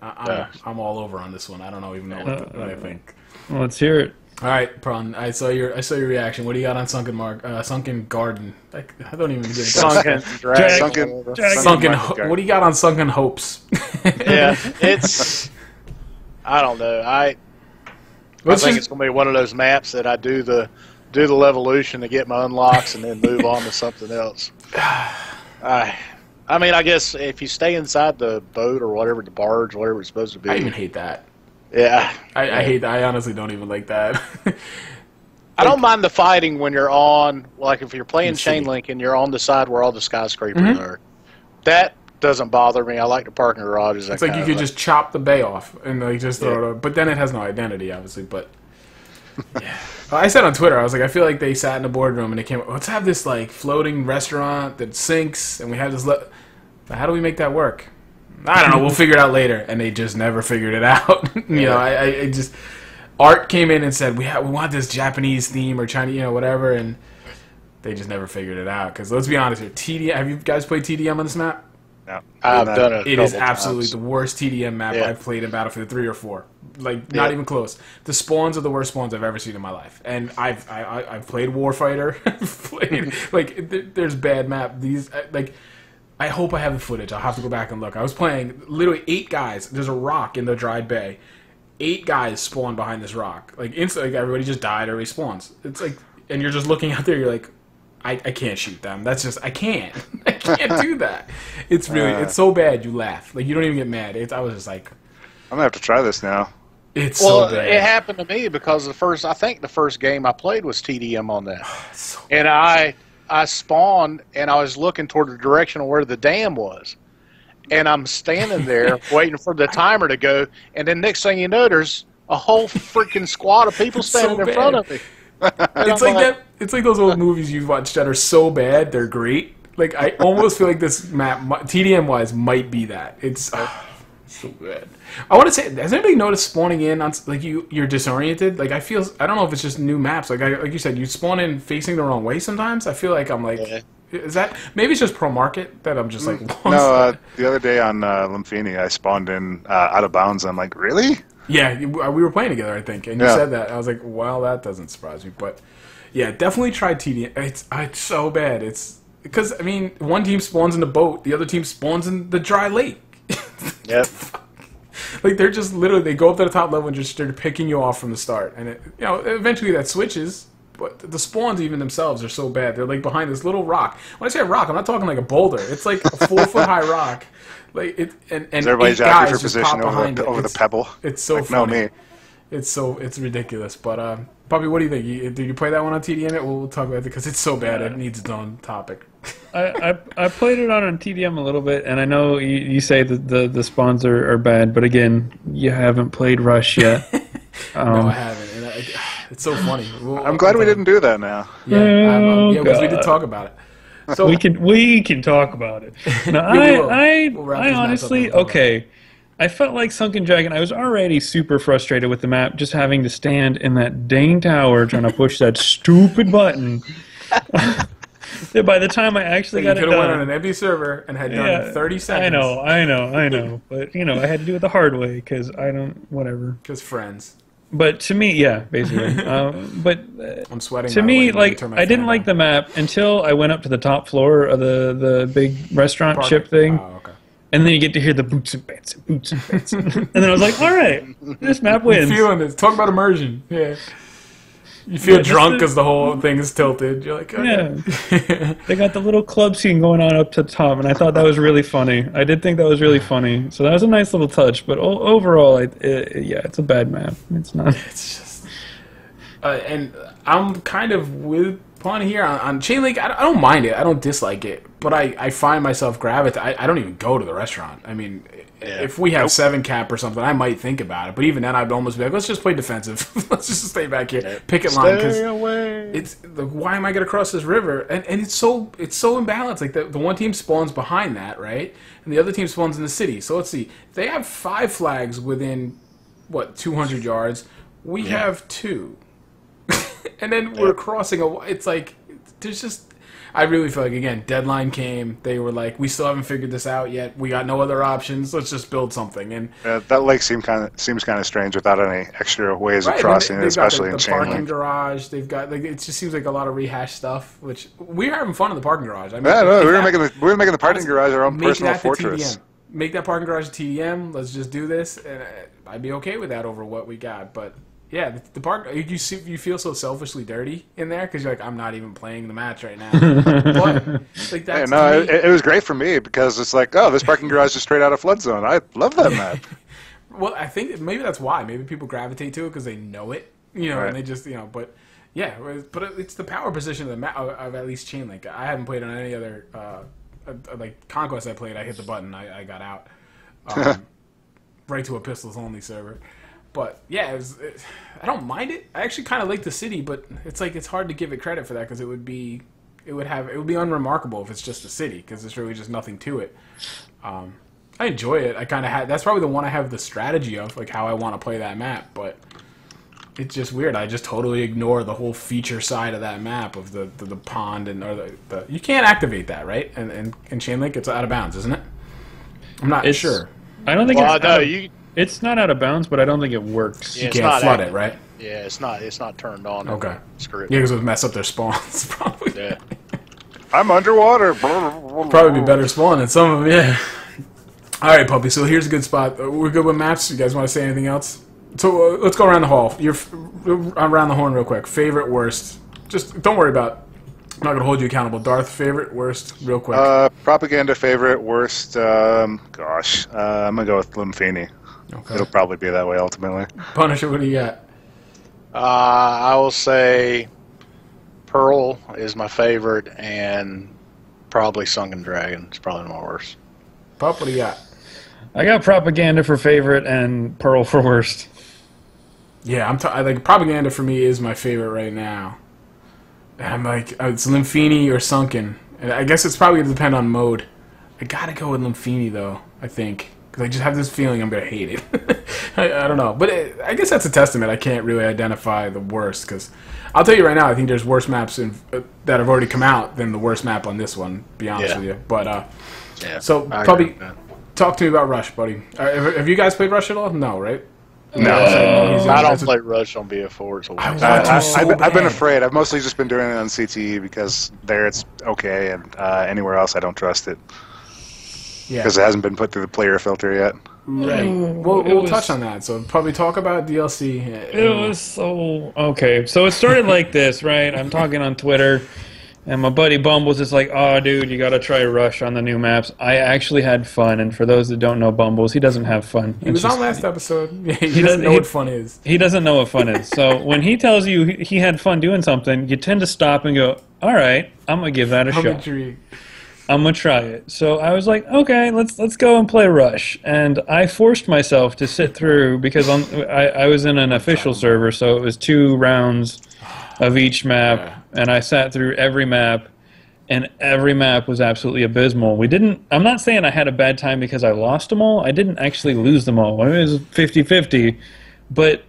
I'm all over on this one. I don't even know what I think. Well, let's hear it. All right, Prawn. I saw your reaction. What do you got on Sunken Garden? I don't even get it. Sunken. Sunken. What do you got on Sunken Hopes? Yeah, it's. I don't know. I think it's going to be one of those maps that I do the Levolution to get my unlocks and then move on to something else. I mean, I guess if you stay inside the boat or whatever, the barge, whatever it's supposed to be. I even hate that. Yeah. I hate that. I honestly don't even like that. I don't mind the fighting when you're on, like if you're playing Chain Link and you're on the side where all the skyscrapers are. That doesn't bother me. I like the parking garages. It's like you could just chop the bay off and like just throw it up. But then it has no identity, obviously. But yeah. I said on Twitter, I was like, I feel like they sat in a boardroom and they came, let's have this like floating restaurant that sinks, and we have this. How do we make that work? I don't know. We'll figure it out later, and they just never figured it out. You know, I just Art came in and said we want this Japanese theme or Chinese, whatever, and they just never figured it out. Because let's be honest here, TDM. Have you guys played TDM on this map? Yeah. I've done it. It is absolutely the worst TDM map I've played in Battlefield 3 or 4. Like, not even close. The spawns are the worst spawns I've ever seen in my life. And I've played Warfighter. There's bad map. I hope I have the footage. I'll have to go back and look. I was playing literally 8 guys. There's a rock in the dried bay. 8 guys spawn behind this rock. Like, instantly, like, everybody just died. Everybody spawns. It's like, and you're just looking out there. You're like, I can't shoot them. That's just, I can't. I can't do that. It's really, it's so bad you laugh. Like, you don't even get mad. I was just like, I'm gonna have to try this now. It's so bad. It happened to me because I think the first game I played was TDM on that. And I spawned and I was looking toward the direction of where the dam was. And I'm standing there waiting for the timer to go, and then next thing you know, there's a whole freaking squad of people standing in front of me. It's like that. It's like those old movies you've watched that are so bad they're great. Like, I almost feel like this map, TDM wise, might be that. It's so bad. I want to say, has anybody noticed spawning in on like you're disoriented? Like, I don't know if it's just new maps. Like you said, you spawn in facing the wrong way sometimes. I feel like I'm like. Yeah. Is that maybe it's just pro market that I'm just like no? The other day on Lumphini, I spawned in out of bounds. And I'm like, really? Yeah, we were playing together, I think, and you said that. I was like, well, that doesn't surprise me, but yeah, definitely try TD. It's so bad. It's because I mean, one team spawns in the boat, the other team spawns in the dry lake. Yep. Like they're just literally they go up to the top level and just start picking you off from the start, and eventually that switches. But the spawns even themselves are so bad. They're like behind this little rock. When I say a rock, I'm not talking like a boulder. It's like a 4-foot high rock. Like it, and everybody's 8 out guys for just position pop behind over the pebble. It's so like, funny. No, me. It's ridiculous. But Puppy, what do you think? Did you play that one on TDM? We'll talk about it because it's so bad. It needs its own topic. I played it on TDM a little bit, and I know you say that the spawns are bad, but again, you haven't played Rush yet. No, I haven't. And it's so funny. I'm glad we didn't do that now. Yeah, because we did talk about it. So we can talk about it. No, I honestly okay. I felt like Sunken Dragon. I was already super frustrated with the map, just having to stand in that dang tower trying to push that stupid button. By the time I actually got it done, you could have went on an empty server and had done it in 30 seconds. I know. But I had to do it the hard way because I don't whatever. Because friends. But to me, yeah, basically. But I'm sweating. To me, like I didn't like the map until I went up to the top floor of the big restaurant ship thing. Oh, okay. And then you get to hear the boots and bats. And then I was like, all right, this map wins. I'm feeling this. Talk about immersion. Yeah. You feel drunk because the whole thing is tilted. You're like, okay. Yeah. They got the little club scene going on up to the top, and I thought that was really funny. I did think that was really funny. So that was a nice little touch. But overall, it's a bad map. It's not. It's just... and I'm kind of with Pawn here on Chain Link. I don't mind it. I don't dislike it. But I find myself gravitating. I don't even go to the restaurant. I mean, if we have 7 cap or something, I might think about it. But even then, I'd almost be like, let's just play defensive. Let's just stay back here. Picket line. Stay away. It's like, why am I going to cross this river? And it's so imbalanced. Like the one team spawns behind that, right? And the other team spawns in the city. So let's see. They have 5 flags within, 200 yards. We have 2. And then we're crossing it's like, there's just... I really feel like, again, deadline came. They were like, we still haven't figured this out yet. We got no other options. Let's just build something. And that lake seems kind of strange without any extra ways of crossing, especially in chain link. Parking garage. They've got it just seems like a lot of rehashed stuff. Which we're having fun in the parking garage. I mean, we were making the parking garage our own personal fortress. Make that parking garage a TDM. Let's just do this, and I'd be okay with that over what we got. But yeah, the park. You feel so selfishly dirty in there because you're like, I'm not even playing the match right now. But like that's it was great for me because it's like, oh, this parking garage is straight out of flood zone. I love that map. Well, I think maybe that's why. Maybe people gravitate to it because they know it, right. And they just, But yeah, but it's the power position of the map of at least Chain Link. I haven't played on any other like Conquest. I played. I hit the button. I got out right to a pistols only server. But yeah, I don't mind it. I actually kind of like the city, but it's like it's hard to give it credit for that because it would be unremarkable if it's just a city because there's really just nothing to it. I enjoy it. I kind of that's probably the one I have the strategy of, like how I want to play that map. But it's just weird. I just totally ignore the whole feature side of that map of the pond and or the you can't activate that, right? And Chain Link, it's out of bounds, isn't it? I'm not It's- sure. I don't think Well, it's no, out of, you. it's not out of bounds, but I don't think it works. Yeah, You it's can't not flood active. it, right? Yeah, it's not turned on. in Okay. the Script. Yeah, because it would mess up their spawns, probably. Yeah. I'm underwater. Probably be better spawn than some of them, yeah. Alright, Puppy, so here's a good spot. We're good with maps. You guys want to say anything else? So let's go around the hall. Around the horn real quick. Favorite, worst. Just don't worry about I'm not going to hold you accountable. Darth, favorite, worst, real quick. Propaganda favorite, worst. I'm gonna go with Lumphini. Okay. It'll probably be that way ultimately. Punisher, what do you got? I will say Pearl is my favorite, and probably Sunken Dragon is probably my worst. Pup, what do you got? I got Propaganda for favorite and Pearl for worst. Yeah, I like Propaganda for me is my favorite right now. And I'm like, it's Lumphini or Sunken. And I guess it's probably going to depend on mode. I gotta go with Lumphini though, I think. Because I just have this feeling I'm going to hate it. I don't know. But I guess that's a testament. I can't really identify the worst. Because I'll tell you right now, I think there's worse maps that have already come out than the worst map on this one, to be honest with you. But, Yeah. so, I agree Puppy, with that. talk to me about Rush, buddy. Have you guys played Rush at all? No, right? No, I don't play Rush on BF4. It's a I waste. want to so I've been bad. afraid. I've mostly just been doing it on CTE because there it's okay, and anywhere else I don't trust it Yeah. because it hasn't been put through the player filter yet. Right. We'll touch on that. So probably talk about DLC. It was so okay. So it started like this, right? I'm talking on Twitter, and my buddy Bumbles is like, "Oh, dude, you gotta try Rush on the new maps." I actually had fun, and for those that don't know Bumbles, he doesn't have fun. He was on last episode. He doesn't know what fun is. He doesn't know what fun is. So when he tells you he had fun doing something, you tend to stop and go, "All right, I'm gonna give that a I'm shot. intrigued. I'm gonna try it." So I was like, "Okay, let's go and play Rush." And I forced myself to sit through because I was in an official server, so it was 2 rounds of each map, and I sat through every map, and every map was absolutely abysmal. I'm not saying I had a bad time because I lost them all. I didn't actually lose them all. It was 50-50, but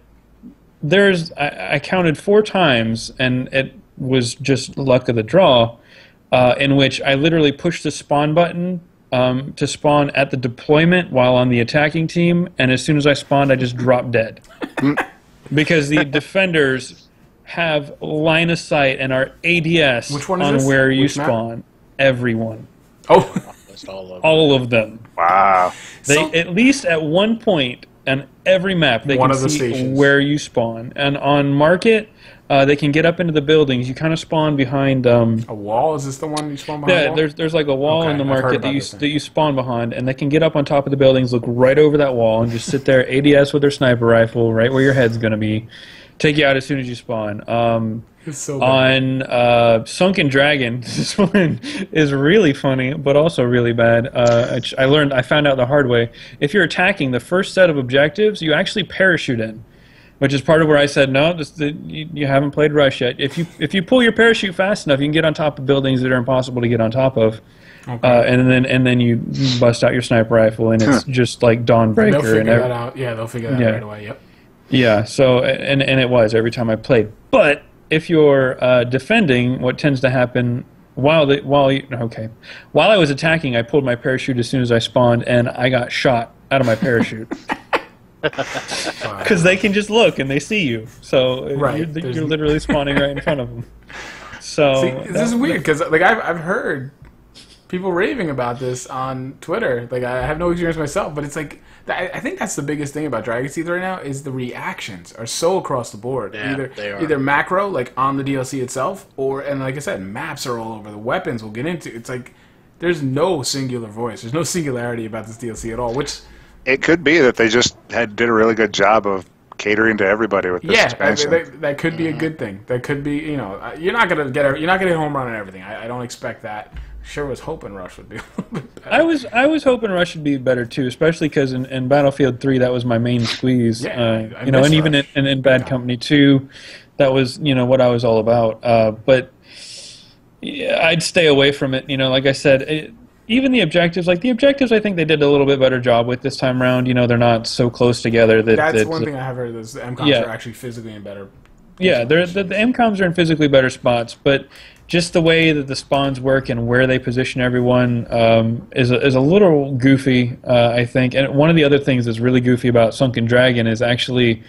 I counted 4 times, and it was just luck of the draw, in which I literally pushed the spawn button to spawn at the deployment while on the attacking team, and as soon as I spawned, I just dropped dead. Because the defenders have line of sight and are ADS Which one is on this? where you Which map? spawn. Everyone. Oh, That's all of them. All of them. Wow. They So- at least at one point on every map they One can of the see stations. where you spawn. And on Market, they can get up into the buildings. You kind of spawn behind. a wall? Is this the one you spawn behind? Yeah, the wall? there's like a wall Okay, in the I've heard market about this that thing. you spawn behind, and they can get up on top of the buildings, look right over that wall, and just sit there ADS with their sniper rifle, right where your head's gonna be, take you out as soon as you spawn. It's so bad. On Sunken Dragon, this one is really funny, but also really bad. I found out the hard way. If you're attacking the first set of objectives, you actually parachute in, which is part of where I said no. You haven't played Rush yet. If you pull your parachute fast enough, you can get on top of buildings that are impossible to get on top of. Okay. And then you bust out your sniper rifle, and it's just like Dawnbreaker. They'll figure and that out. Yeah, they'll figure that out right away. Yep. yeah, so and it was every time I played. But if you're defending, what tends to happen while I was attacking, I pulled my parachute as soon as I spawned, and I got shot out of my parachute because they can just look and they see you. So Right, you're literally spawning right in front of them. So See, this is weird because like I've heard people raving about this on Twitter. Like I have no experience myself, but it's like I think that's the biggest thing about Dragon Seed right now is the reactions are so across the board. Yeah, they are. Either macro, like on the DLC itself, and like I said, maps are all over. The weapons we'll get into. It's like there's no singular voice. There's no singularity about this DLC at all. Which It could be that they just did a really good job of catering to everybody with this expansion. that could be a good thing. That could be you're not gonna hit home run on everything. I don't expect that. Sure was hoping Rush would be a little bit better. I was hoping Rush would be better too, especially because in Battlefield 3 that was my main squeeze. Yeah, I and miss even Rush. in Bad Company 2, that was what I was all about. But yeah, I'd stay away from it. Like I said, even the objectives, I think they did a little bit better job with this time around. They're not so close together. That's one thing I have heard is the MCOMs Yeah. are actually physically in better Yeah, the MCOMs are in physically better spots, but just the way that the spawns work and where they position everyone is a little goofy, I think. And one of the other things that's really goofy about Sunken Dragon is actually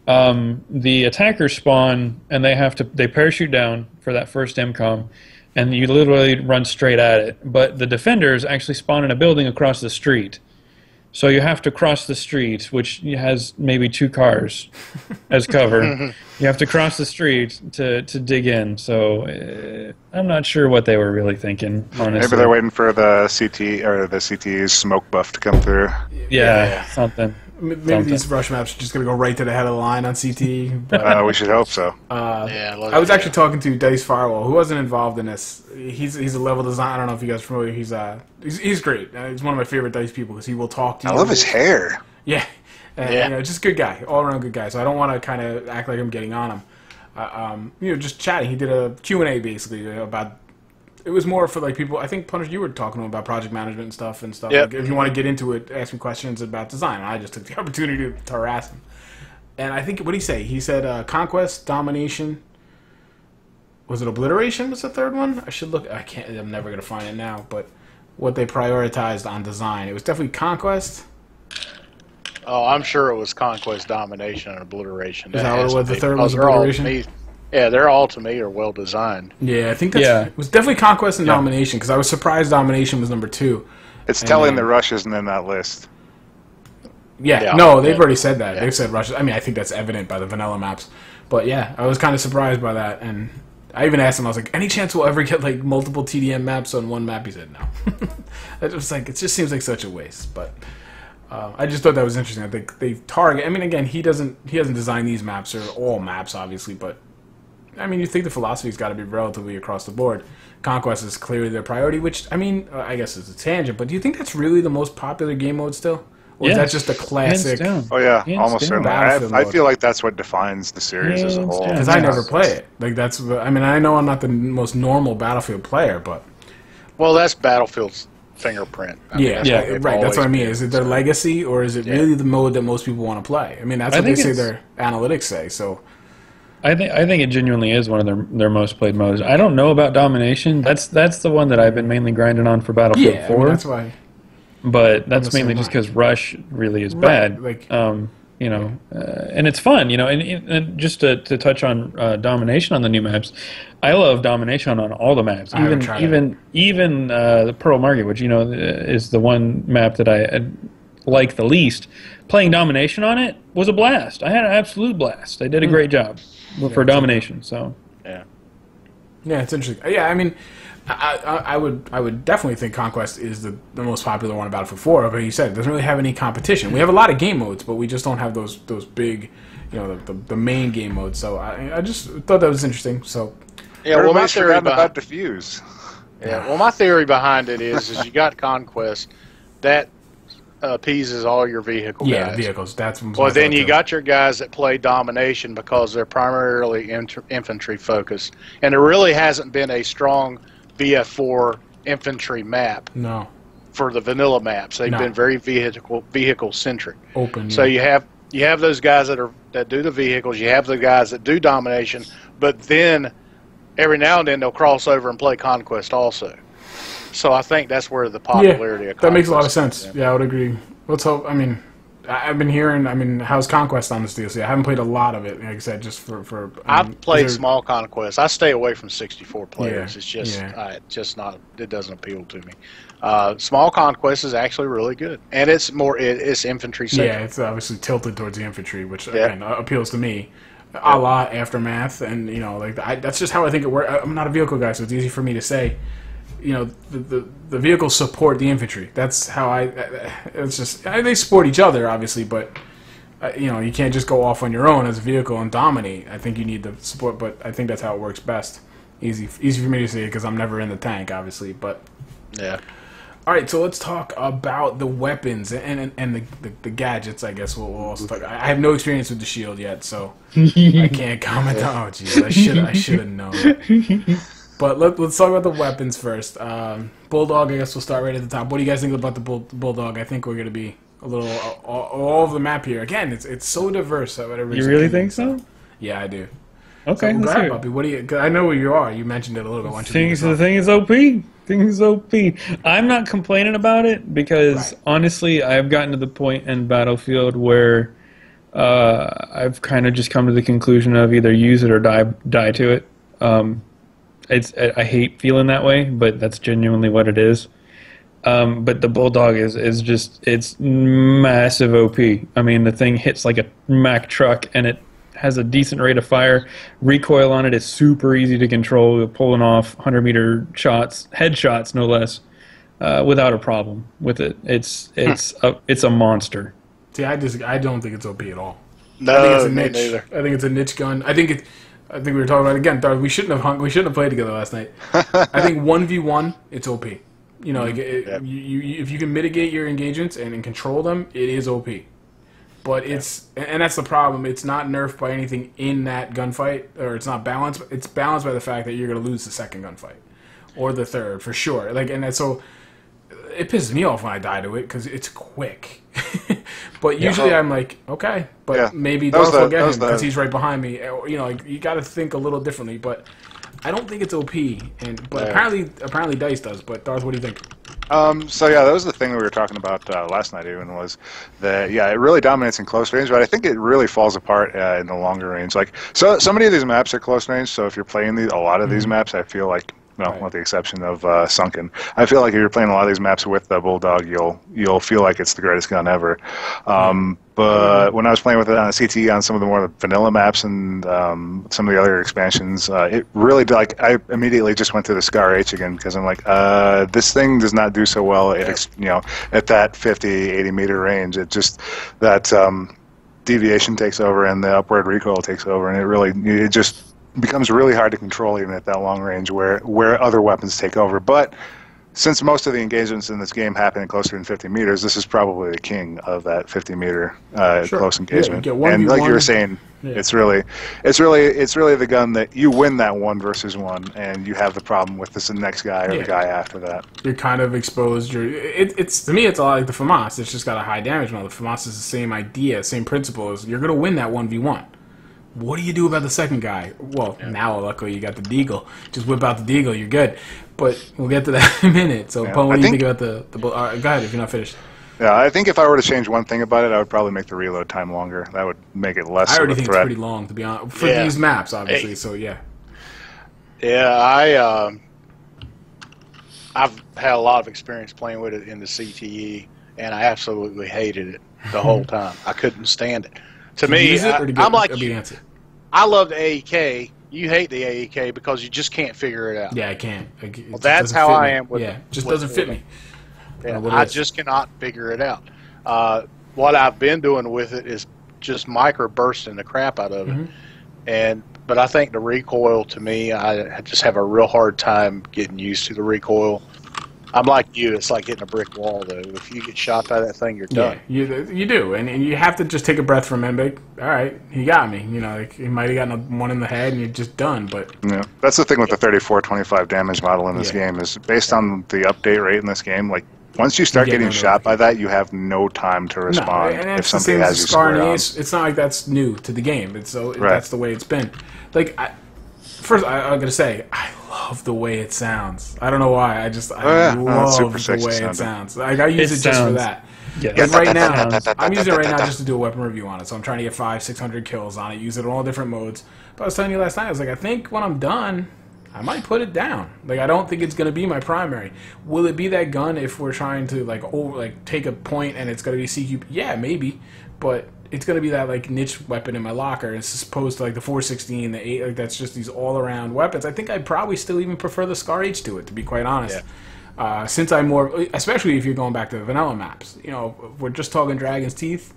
the attackers spawn and they parachute down for that first MCOM, and you literally run straight at it. But the defenders actually spawn in a building across the street. So you have to cross the street, which has maybe 2 cars as cover. You have to cross the street to dig in. So I'm not sure what they were really thinking, honestly. Maybe they're waiting for the CT or the CTE's smoke buff to come through. Yeah, something. Maybe these rush maps are just going to go right to the head of the line on CTE. But, we should hope so. I was actually talking to Dice Firewall, who wasn't involved in this. He's a level designer. I don't know if you guys are familiar. He's great. He's one of my favorite Dice people because he will talk to you. I love his hair. Yeah. You know, just a good guy, all around good guy. So I don't want to kind of act like I'm getting on him. You know, just chatting. He did a Q&A basically about. It was more for like people. I think Punish, you were talking to him about project management and stuff. Yep. Like, if you want to get into it, ask me questions about design. And I just took the opportunity to harass him. And I think what did he say? He said conquest, domination. Was it obliteration? Was the third one? I should look. I can't. I'm never gonna find it now. But what they prioritized on design, it was definitely conquest. Oh, I'm sure it was conquest, domination, and obliteration. Is that what it was? The third was obliteration. Yeah, they're all to me are well designed. Yeah, I think that's it was definitely conquest and domination because I was surprised domination was number 2. It's telling the rush isn't in that list. Yeah, no, they've already said that. They've said rushes. I mean, I think that's evident by the vanilla maps. But yeah, I was kind of surprised by that, and I even asked him. I was like, "Any chance we'll ever get like multiple TDM maps on one map?" He said, "No." It was like it just seems like such a waste, but. I just thought that was interesting. I think they target. I mean, again, he doesn't design these maps or all maps, obviously, but I mean, you think the philosophy's got to be relatively across the board. Conquest is clearly their priority, which I mean, I guess it's a tangent, but do you think that's really the most popular game mode still, or is that just a classic? Oh yeah, almost certainly. I feel like that's what defines the series as a whole. Because I never play it. Like that's. I mean, I know I'm not the most normal Battlefield player, but well, that's Battlefield's fingerprint. I mean, right. That's what I mean. Is it their legacy, or is it really the mode that most people want to play? I mean, that's what they say their analytics say. So, I think it genuinely is one of their most played modes. I don't know about domination. That's the one that I've been mainly grinding on for Battlefield 4. I mean, that's why. But that's mainly just because Rush really is bad. Like, you know, and it's fun, you know, and just to touch on domination on the new maps, I love domination on all the maps, even the Pearl Market, which, you know, is the one map that I like the least. Playing domination on it was a blast. I had an absolute blast. They did a great job for domination. So yeah, it's interesting. Yeah, I mean, I would definitely think Conquest is the most popular one about Battlefield 4, but you said it doesn't really have any competition. We have a lot of game modes, but we just don't have those big, you know, the main game modes. So I just thought that was interesting. So yeah, well, my theory about Diffuse. Yeah, well, my theory behind it is you got Conquest that appeases all your vehicle guys. Yeah, vehicles. That's well. Then you got your guys that play domination because they're primarily infantry focused, and there really hasn't been a strong BF4 infantry map. No. For the vanilla maps, they've been very vehicle centric. Open. So you have those guys that do the vehicles. You have the guys that do domination, but then every now and then they'll cross over and play Conquest also. So I think that's where the popularity of Conquest that makes a lot of sense. Yeah, I would agree. Let's hope. I mean, I've been hearing. I mean, how's Conquest on this DLC? I haven't played a lot of it. Like I said, just for. I've played small Conquest. I stay away from 64 players. It's just not. It doesn't appeal to me. Small Conquest is actually really good, and it's infantry centric. Yeah, it's obviously tilted towards the infantry, which again appeals to me. A la Aftermath, and you know, like that's just how I think it works. I'm not a vehicle guy, so it's easy for me to say. You know, the vehicles support the infantry. That's how it's just they support each other, obviously, but you know, you can't just go off on your own as a vehicle and dominate. I think you need the support, but I think that's how it works best. Easy for me to say because I'm never in the tank, obviously, but yeah. All right, so let's talk about the weapons and the gadgets. I guess we'll also talk. I have no experience with the shield yet, so I can't comment. Oh, geez, I should have known. But let's talk about the weapons first. Bulldog, I guess we'll start right at the top. What do you guys think about the Bulldog? I think we're going to be a little all over the map here. Again, it's so diverse. You really think so? Yeah, I do. Okay, So, go let's ahead, hear it. Bobby. What do you? 'Cause I know where you are. You mentioned it a little bit. Why don't you lead us The off? thing is OP. Thing is OP. I'm not complaining about it because Right. honestly, I've gotten to the point in Battlefield where I've kind of just come to the conclusion of either use it or die to it. I hate feeling that way, but that's genuinely what it is. But the Bulldog is just, it's massive OP. I mean, the thing hits like a Mack truck, and it has a decent rate of fire. Recoil on it is super easy to control. You're pulling off 100-meter shots, headshots no less, without a problem with it. It's a monster. See, I don't think it's OP at all. No, I think it's a me niche. neither. I think it's a niche gun. I think we were talking about it again. Darth, we shouldn't have played together last night. I think 1v1, it's OP. You know, like if you can mitigate your engagements and control them, it is OP. But and that's the problem. It's not nerfed by anything in that gunfight, or it's not balanced. It's balanced by the fact that you're going to lose the second gunfight or the third for sure. Like, and so it pisses me off when I die to it because it's quick. But usually I'm like, okay, but maybe Darth will get him because he's right behind me. Or, you know, like, you got to think a little differently. But I don't think it's OP, but apparently Dice does. But Darth, what do you think? So yeah, that was the thing we were talking about last night. Even was that it really dominates in close range, but I think it really falls apart in the longer range. Like, so many of these maps are close range. So if you're playing a lot of these maps, I feel like, well, with the exception of Sunken, I feel like if you're playing a lot of these maps with the Bulldog, you'll feel like it's the greatest gun ever. But when I was playing with it on a CTE on some of the more vanilla maps and some of the other expansions, it really I immediately just went to the Scar H again because I'm like, this thing does not do so well at that 50, 80 meter range. It just that deviation takes over and the upward recoil takes over, and it just becomes really hard to control even at that long range where other weapons take over. But since most of the engagements in this game happen closer than 50 meters, this is probably the king of that 50 meter close engagement. And like you were saying, it's really the gun that you win that 1 versus 1, and you have the problem with the next guy or the guy after that. You're kind of exposed. It's to me, it's a lot like the FAMAS. It's just got a high damage model. The FAMAS is the same idea, same principle. Is you're going to win that 1v1. What do you do about the second guy? Well, now luckily you got the Deagle. Just whip out the Deagle, you're good. But we'll get to that in a minute. So, Paul, what do you think about the go ahead if you're not finished. Yeah, I think if I were to change one thing about it, I would probably make the reload time longer. That would make it less. I already of a think threat. it's pretty long, to be honest, for these maps, obviously. So yeah. Yeah, I've had a lot of experience playing with it in the CTE, and I absolutely hated it the whole time. I couldn't stand it. To me, I'm like you. I love the AEK. You hate the AEK because you just can't figure it out. Yeah, I can't. Well, that's how I am with it. Yeah, it just doesn't fit me. Yeah, I just cannot figure it out. What I've been doing with it is just micro bursting the crap out of it. But I think the recoil, to me, I just have a real hard time getting used to the recoil. I'm like you. It's like hitting a brick wall, though. If you get shot by that thing, you're done. Yeah, you do. And you have to just take a breath for a minute and be like, all right, he got me. You know, like, he might have gotten one in the head and you're just done. But yeah, that's the thing with the 34-25 damage model in this game is based on the update rate in this game. Like, once you start getting shot by that, you have no time to respond. No, and if somebody has you squared on. It's not like that's new to the game. That's the way it's been. Like, first, I'm gonna say I love the way it sounds. I don't know why. I love the way it sounds. Like, I use it just for that. Yeah. Like right now, I'm using it right now just to do a weapon review on it. So I'm trying to get 500-600 kills on it. Use it in all different modes. But I was telling you last night, I was like, I think when I'm done, I might put it down. Like, I don't think it's gonna be my primary. Will it be that gun if we're trying to take a point and it's gonna be CQ? Yeah, maybe. But it's gonna be that niche weapon in my locker. It's opposed to the 416, the 8. That's just these all-around weapons. I think I'd probably still even prefer the Scar H to it, to be quite honest. Yeah. Since I'm more, especially if you're going back to the vanilla maps. You know, if we're just talking Dragon's Teeth,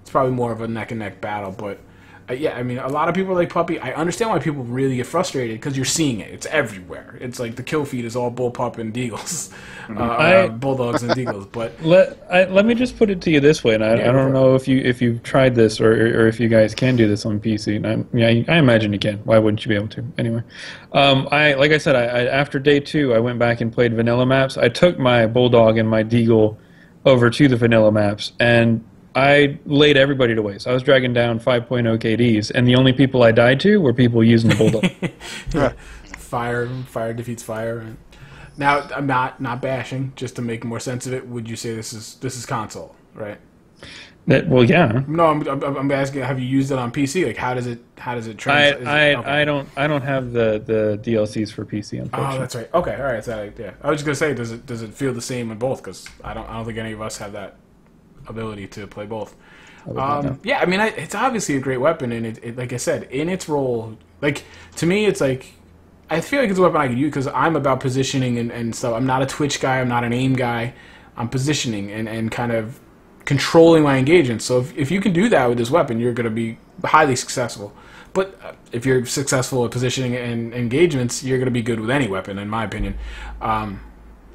it's probably more of a neck-and-neck battle. But yeah, I mean, a lot of people like Puppy. I understand why people really get frustrated because you're seeing it. It's everywhere. It's like the kill feed is all bullpup and deagles, bulldogs and deagles. But let me just put it to you this way, and I don't know if you've tried this or if you guys can do this on PC. And I imagine you can. Why wouldn't you be able to? Anyway, like I said, after day 2, I went back and played vanilla maps. I took my Bulldog and my Deagle over to the vanilla maps, and I laid everybody to waste. I was dragging down 5.0 KDs, and the only people I died to were people using the Bulldog. Yeah. Fire defeats fire. Now, I'm not bashing, just to make more sense of it. Would you say this is console, right? Well, yeah. No, I'm asking. Have you used it on PC? Like, how does it translate? I don't have the DLCs for PC, unfortunately. Oh, that's right. Okay, all right. So, yeah, I was just gonna say, does it feel the same in both? Because I don't think any of us have that ability to play both. Yeah, I mean, it's obviously a great weapon, and it like I said, in its role, like to me, it's like I feel like it's a weapon I could use because I'm about positioning and stuff. I'm not a twitch guy. I'm not an aim guy. I'm positioning and kind of controlling my engagements. So if you can do that with this weapon, you're going to be highly successful. But if you're successful at positioning and engagements, you're going to be good with any weapon, in my opinion. I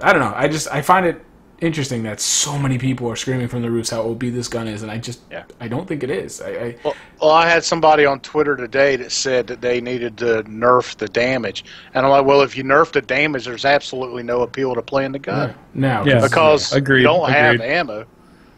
don't know. I find it interesting that so many people are screaming from the roofs how OP this gun is, and I don't think it is. Well, I had somebody on Twitter today that said that they needed to nerf the damage, and I'm like, well, if you nerf the damage, there's absolutely no appeal to playing the gun. No, Yeah. Because Agreed. you don't have Agreed. ammo.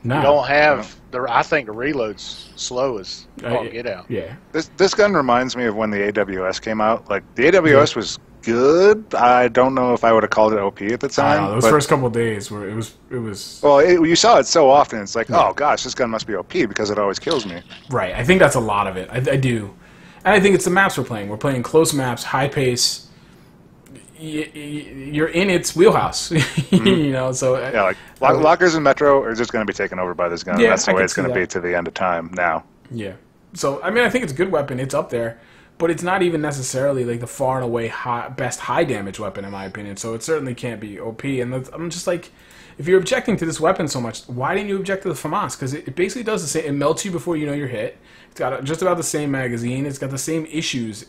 no. You don't have I think the reload's slow as get out. Yeah. This gun reminds me of when the AWS came out. Like, the AWS was good. I don't know if I would have called it OP at the time. Those first couple of days where it was Well, you saw it so often. It's like, oh gosh, this gun must be OP because it always kills me. right. I think that's a lot of it. I do, and I think it's the maps we're playing. We're playing close maps, high pace. You're in its wheelhouse, you know. So Yeah, like lockers in Metro are just going to be taken over by this gun. Yeah, That's the I way can it's going see to be that. to the end of time now. yeah. So I mean, I think it's a good weapon. It's up there, but it's not even necessarily like the far and away best high damage weapon in my opinion. So it certainly can't be OP. And I'm just like, if you're objecting to this weapon so much, why didn't you object to the FAMAS? Because it basically does the same. It melts you before you know you're hit. It's got just about the same magazine. It's got the same issues.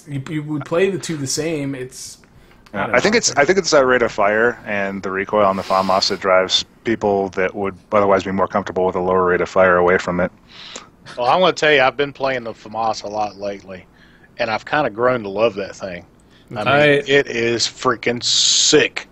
You would play the two the same. I think it's that rate of fire and the recoil on the FAMAS that drives people that would otherwise be more comfortable with a lower rate of fire away from it. Well, I'm going to tell you, I've been playing the FAMAS a lot lately, and I've kind of grown to love that thing. I mean, it is freaking sick.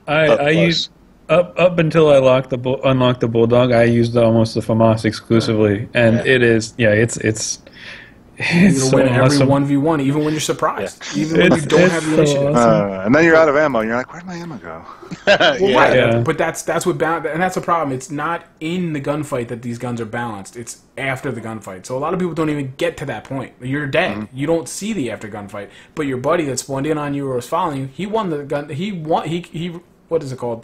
I used up until I unlocked the Bulldog. I used almost the FAMAS exclusively, and it's You're so win every awesome. 1v1, even when you're surprised, even when you don't have the so initiative. awesome. And then you're out of ammo, and you're like, where'd my ammo go? Well, Yeah. right, Yeah. but that's what and that's the problem. It's not in the gunfight that these guns are balanced. It's after the gunfight. So a lot of people don't even get to that point. You're dead. You don't see the after gunfight. But your buddy that spawned in on you or was following you, he won the gun. He what is it called?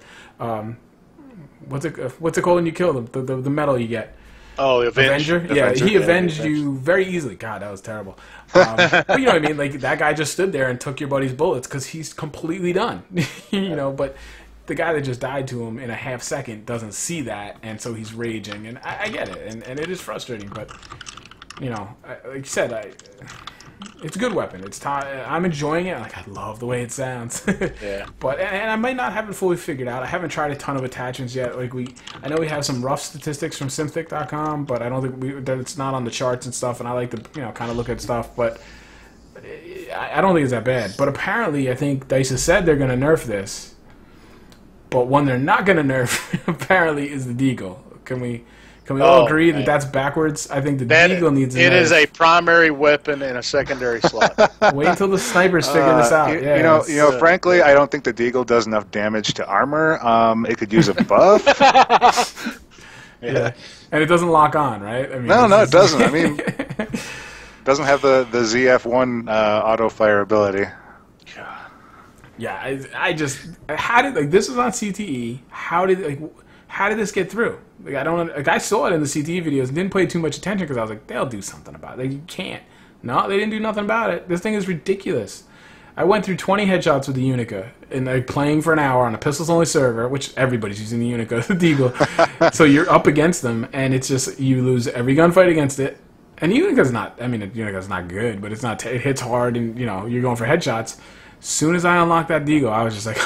What's it called when you kill them? The medal you get. Oh, Avenger? Yeah, Avenger, he yeah, avenged Avenger. you very easily. God, that was terrible. But you know what I mean? Like, that guy just stood there and took your buddy's bullets because he's completely done. You know, but the guy that just died to him in a half second doesn't see that, and so he's raging. And I get it, and it is frustrating. But, you know, like you said, it's a good weapon. I'm enjoying it. Like, I love the way it sounds. Yeah. But and I might not have it fully figured out. I haven't tried a ton of attachments yet. Like I know we have some rough statistics from Synthic.com, but I don't think that it's not on the charts and stuff. And I like to kind of look at stuff, but I don't think it's that bad. But apparently, I think DICE has said they're going to nerf this. But one they're not going to nerf apparently is the Deagle. Can we all agree that that's backwards? I think the Deagle needs a nerf. It is a primary weapon and a secondary slot. Wait until the snipers figure this out. You know, frankly, I don't think the Deagle does enough damage to armor. It could use a buff. Yeah. And it doesn't lock on, right? I mean, No, it doesn't. I mean, it doesn't have the ZF1 auto fire ability. Yeah, I just how did this was on CTE? How did this get through? Like, I saw it in the CTE videos and didn't pay too much attention because I was like, they'll do something about it. Like, you can't. No, they didn't do nothing about it. This thing is ridiculous. I went through 20 headshots with the Unica and playing for an hour on a pistols only server, which everybody's using the Unica, the Deagle. So you're up against them, and it's just you lose every gunfight against it. And the Unica's not. I mean, the Unica's not good, but it's not. It hits hard, and you're going for headshots. As soon as I unlocked that Deagle, I was just like,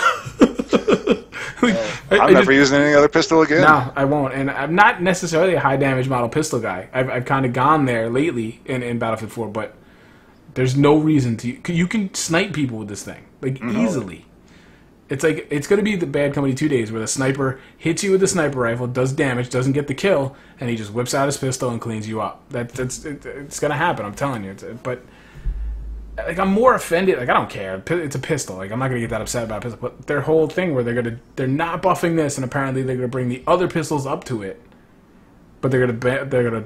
I'm never using any other pistol again. No, I won't. And I'm not necessarily a high damage model pistol guy. I've kind of gone there lately in Battlefield 4, but there's no reason to. You can snipe people with this thing, like, easily. It's like it's going to be the Bad Company 2 days where the sniper hits you with the sniper rifle, does damage, doesn't get the kill, and he just whips out his pistol and cleans you up. It's going to happen. I'm telling you. But like I'm more offended. Like I don't care. It's a pistol. Like I'm not going to get that upset about a pistol. But their whole thing where they're not buffing this, and apparently they're going to bring the other pistols up to it. But they're going to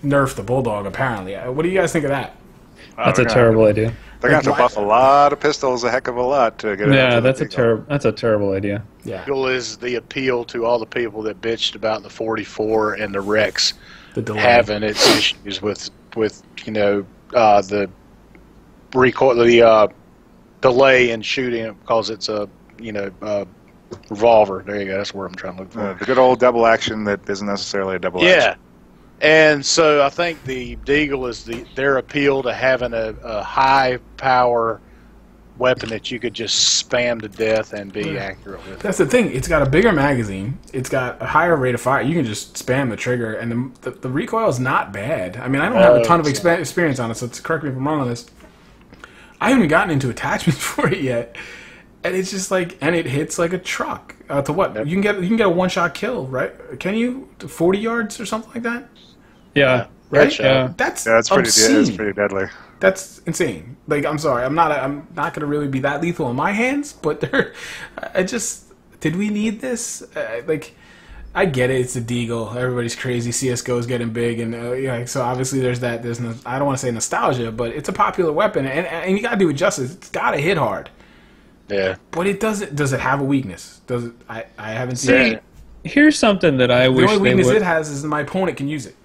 nerf the Bulldog. Apparently, what do you guys think of that? That's a terrible idea. They're going to have to buff a lot of pistols, a heck of a lot to get it. Yeah, that's a terrible idea. Yeah, Deagle is the appeal to all the people that bitched about the 44 and the Rex delay. its issues with the recoil, the delay in shooting it because it's a revolver. There you go. That's the word I'm trying to look for. The good old double action that isn't necessarily a double action. Yeah. And so I think the Deagle is their appeal to having a high power weapon that you could just spam to death and be accurate with. That's the thing. It's got a bigger magazine. It's got a higher rate of fire. You can just spam the trigger, and the recoil is not bad. I mean, I don't have a ton of experience on it, so correct me if I'm wrong on this. I haven't even gotten into attachments for it yet, and it's just like, and it hits like a truck. To what? Yep. You can get a one-shot kill, right? Can you? 40 yards or something like that? Yeah. Right? Yeah. That's pretty deadly. That's insane. Like, I'm sorry, I'm not gonna really be that lethal in my hands, but did we need this? I get it. It's a Deagle. Everybody's crazy. CS:GO's getting big, and so obviously there's that. I don't want to say nostalgia, but it's a popular weapon, and you gotta do it justice. It's gotta hit hard. Yeah. But it doesn't. Does it have a weakness? Does it? I haven't seen it. Here's something that I wish. The only weakness it has is my opponent can use it.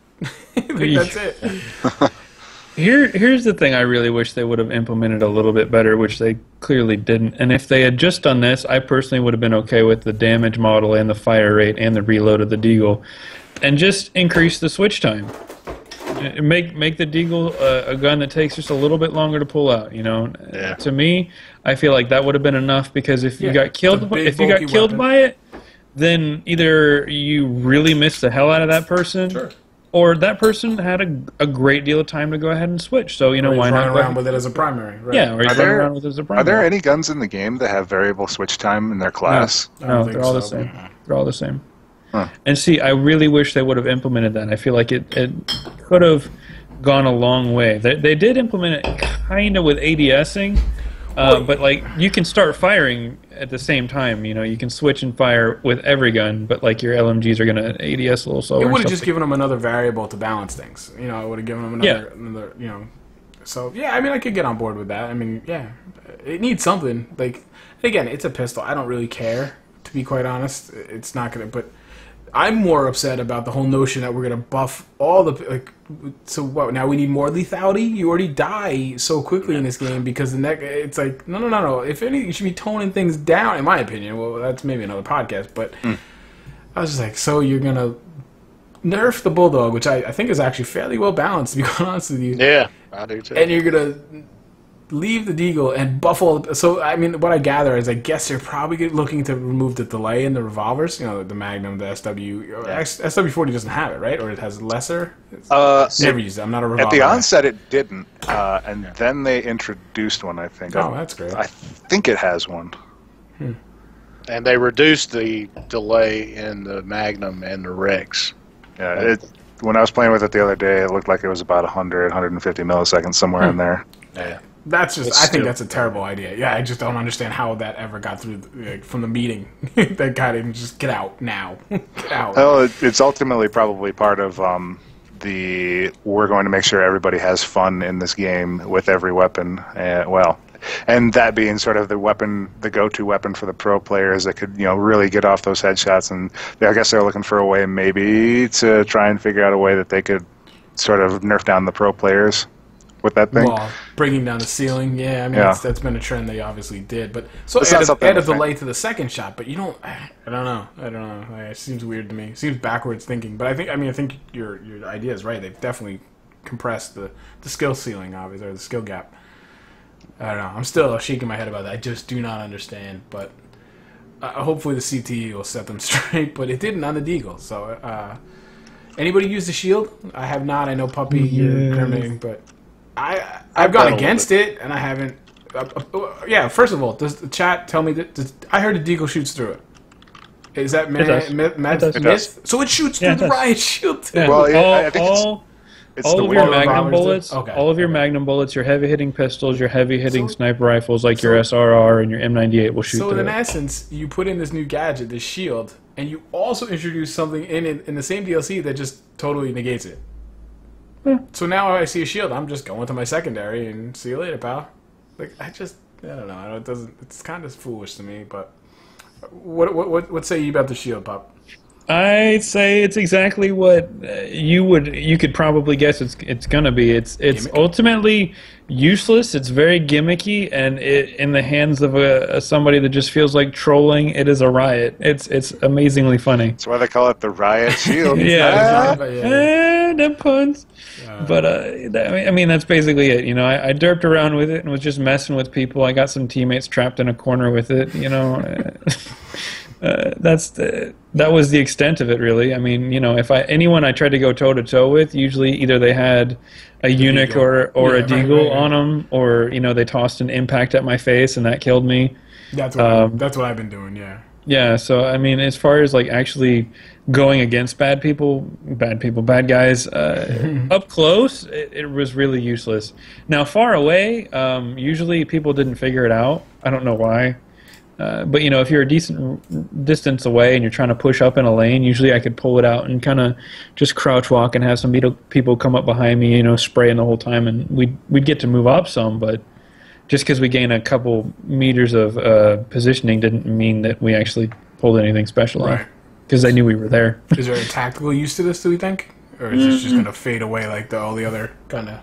That's it. Here's the thing I really wish they would have implemented a little bit better, which they clearly didn't. And if they had just done this, I personally would have been okay with the damage model and the fire rate and the reload of the Deagle, and just increase the switch time. Make the Deagle a gun that takes just a little bit longer to pull out. Yeah. To me, I feel like that would have been enough, because if you got killed by it, then either you really missed the hell out of that person. Sure. Or that person had a great deal of time to go ahead and switch. So, why not run around with it as a primary, right? Yeah, or run around with it as a primary. Are there any guns in the game that have variable switch time in their class? No, they're all the same. They're all the same. Huh. And see, I really wish they would have implemented that. I feel like it could have gone a long way. They did implement it kind of with ADSing, but like you can start firing at the same time. You can switch and fire with every gun, but like your LMGs are going to ADS a little slower. It would have just given them another variable to balance things. It would have given them another. So yeah, I mean, I could get on board with that. I mean, yeah, it needs something. Like, again, it's a pistol. I don't really care, to be quite honest. It's not gonna. But I'm more upset about the whole notion that we're gonna buff all the So what? Now we need more lethality. You already die so quickly in this game because it's like no. If anything, you should be toning things down, in my opinion. Well, that's maybe another podcast, but I was just like, so you're gonna nerf the Bulldog, which I think is actually fairly well balanced, to be quite honest with you. Yeah, I do too. And you're gonna leave the Deagle and buff all. So I mean, what I gather is, I guess they're probably looking to remove the delay in the revolvers. The Magnum, the SW. SW40 doesn't have it, right? Or it has lesser. Never used it. I'm not a revolver. At the onset, it didn't, and then they introduced one. I think. Oh, that's great. I think it has one. And they reduced the delay in the Magnum and the Rex. Yeah, when I was playing with it the other day, it looked like it was about 100, 150 milliseconds, somewhere in there. Yeah. That's just. I think that's a terrible idea. Yeah, I just don't understand how that ever got through from the meeting. That guy didn't just get out now. Get out. Well, it's ultimately probably part of we're going to make sure everybody has fun in this game with every weapon. And that being sort of the go-to weapon for the pro players that could, really get off those headshots. And I guess they're looking for a way maybe to try and figure out a way that they could sort of nerf down the pro players with that thing. Well, bringing down the ceiling, yeah. I mean, that's been a trend they obviously did. But so add a delay to the second shot, but you don't. I don't know. It seems weird to me. It seems backwards thinking. But I think your idea is right. They've definitely compressed the skill ceiling, obviously, or the skill gap. I don't know. I'm still shaking my head about that. I just do not understand. But hopefully the CTE will set them straight. But it didn't on the Deagle. So anybody use the shield? I have not. I know Puppy, you're criminating, but I've gone against it, and I haven't. Yeah. First of all, does the chat tell me that? I heard the Deagle shoots through it. Is that does. So it shoots Yeah, through it the does. Riot shield. Yeah. Well, I think it's all the of your weird magnum revolvers bullets, okay. all of your magnum bullets, your heavy-hitting pistols, your heavy-hitting sniper rifles like your SRR and your M98 will shoot So through in it. essence, you put in this new gadget, this shield, and you also introduce something in the same DLC that just totally negates it. So now I see a shield, I'm just going to my secondary and see you later, pal. Like I don't know. It doesn't. It's kind of foolish to me. But what say you about the shield, Pop? I'd say it's exactly what you could probably guess it's gonna be. It's ultimately useless. It's very gimmicky, and in the hands of somebody that just feels like trolling, it is a riot. It's amazingly funny. That's why they call it the Riot Shield. Yeah, Yeah. them puns. But I mean, that's basically it. You know, I derped around with it and was just messing with people. I got some teammates trapped in a corner with it. You know. That was the extent of it, really. I mean, you know, if anyone I tried to go toe to toe with, usually either they had a eunuch or a Deagle on them, or you know, they tossed an impact at my face and that killed me. That's what I've been doing. Yeah. Yeah. So I mean, as far as like actually going against bad guys, up close, it was really useless. Now far away, usually people didn't figure it out. I don't know why. But you know, if you're a decent distance away and you're trying to push up in a lane, usually I could pull it out and kind of just crouch walk and have some people come up behind me, you know, spraying the whole time, and we'd get to move up some. But just because we gain a couple meters of positioning didn't mean that we actually pulled anything special off, because they knew we were there. Is there a tactical use to this? Do we think, or is this just going to fade away like all the other kind of?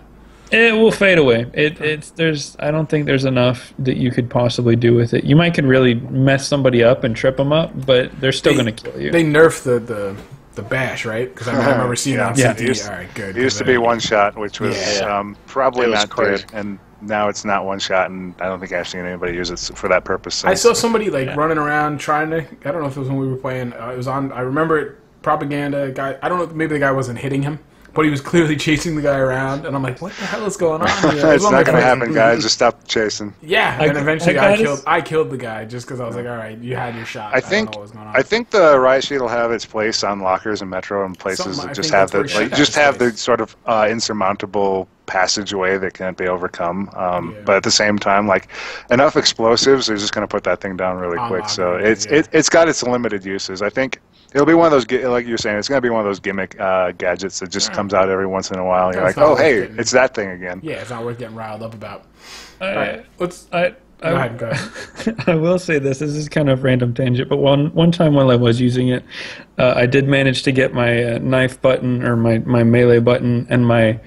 It will fade away. I don't think there's enough that you could possibly do with it. You might could really mess somebody up and trip them up, but they're still going to kill you. They nerfed the bash, right? Because I remember seeing it on CTE. All right, good. It used to be one shot, which was probably was not crazy. good, and now it's not one shot, and I don't think I've seen anybody use it for that purpose. So. I saw somebody running around trying to. I don't know if it was when we were playing. It was on. I remember it. Propaganda guy. I don't know. Maybe the guy wasn't hitting him, but he was clearly chasing the guy around, and I'm like, "What the hell is going on here?" It's not going to happen, guys. Just stop chasing. Yeah, and eventually I killed the guy just because I was like, "All right, you had your shot." I don't know what was going on. I think the Riot Shield will have its place on lockers and Metro and places that just have the sort of insurmountable passageway that can't be overcome. But at the same time, like enough explosives, they're just going to put that thing down really quick. So it's got its limited uses. I think. It'll be one of those, like you were saying, it's going to be one of those gimmick gadgets that just comes out every once in a while. You're like, oh, hey, it's that thing again. Yeah, it's not worth getting riled up about. All right, go ahead. I will say this. This is kind of random tangent, but one time while I was using it, I did manage to get my knife button or my melee button and my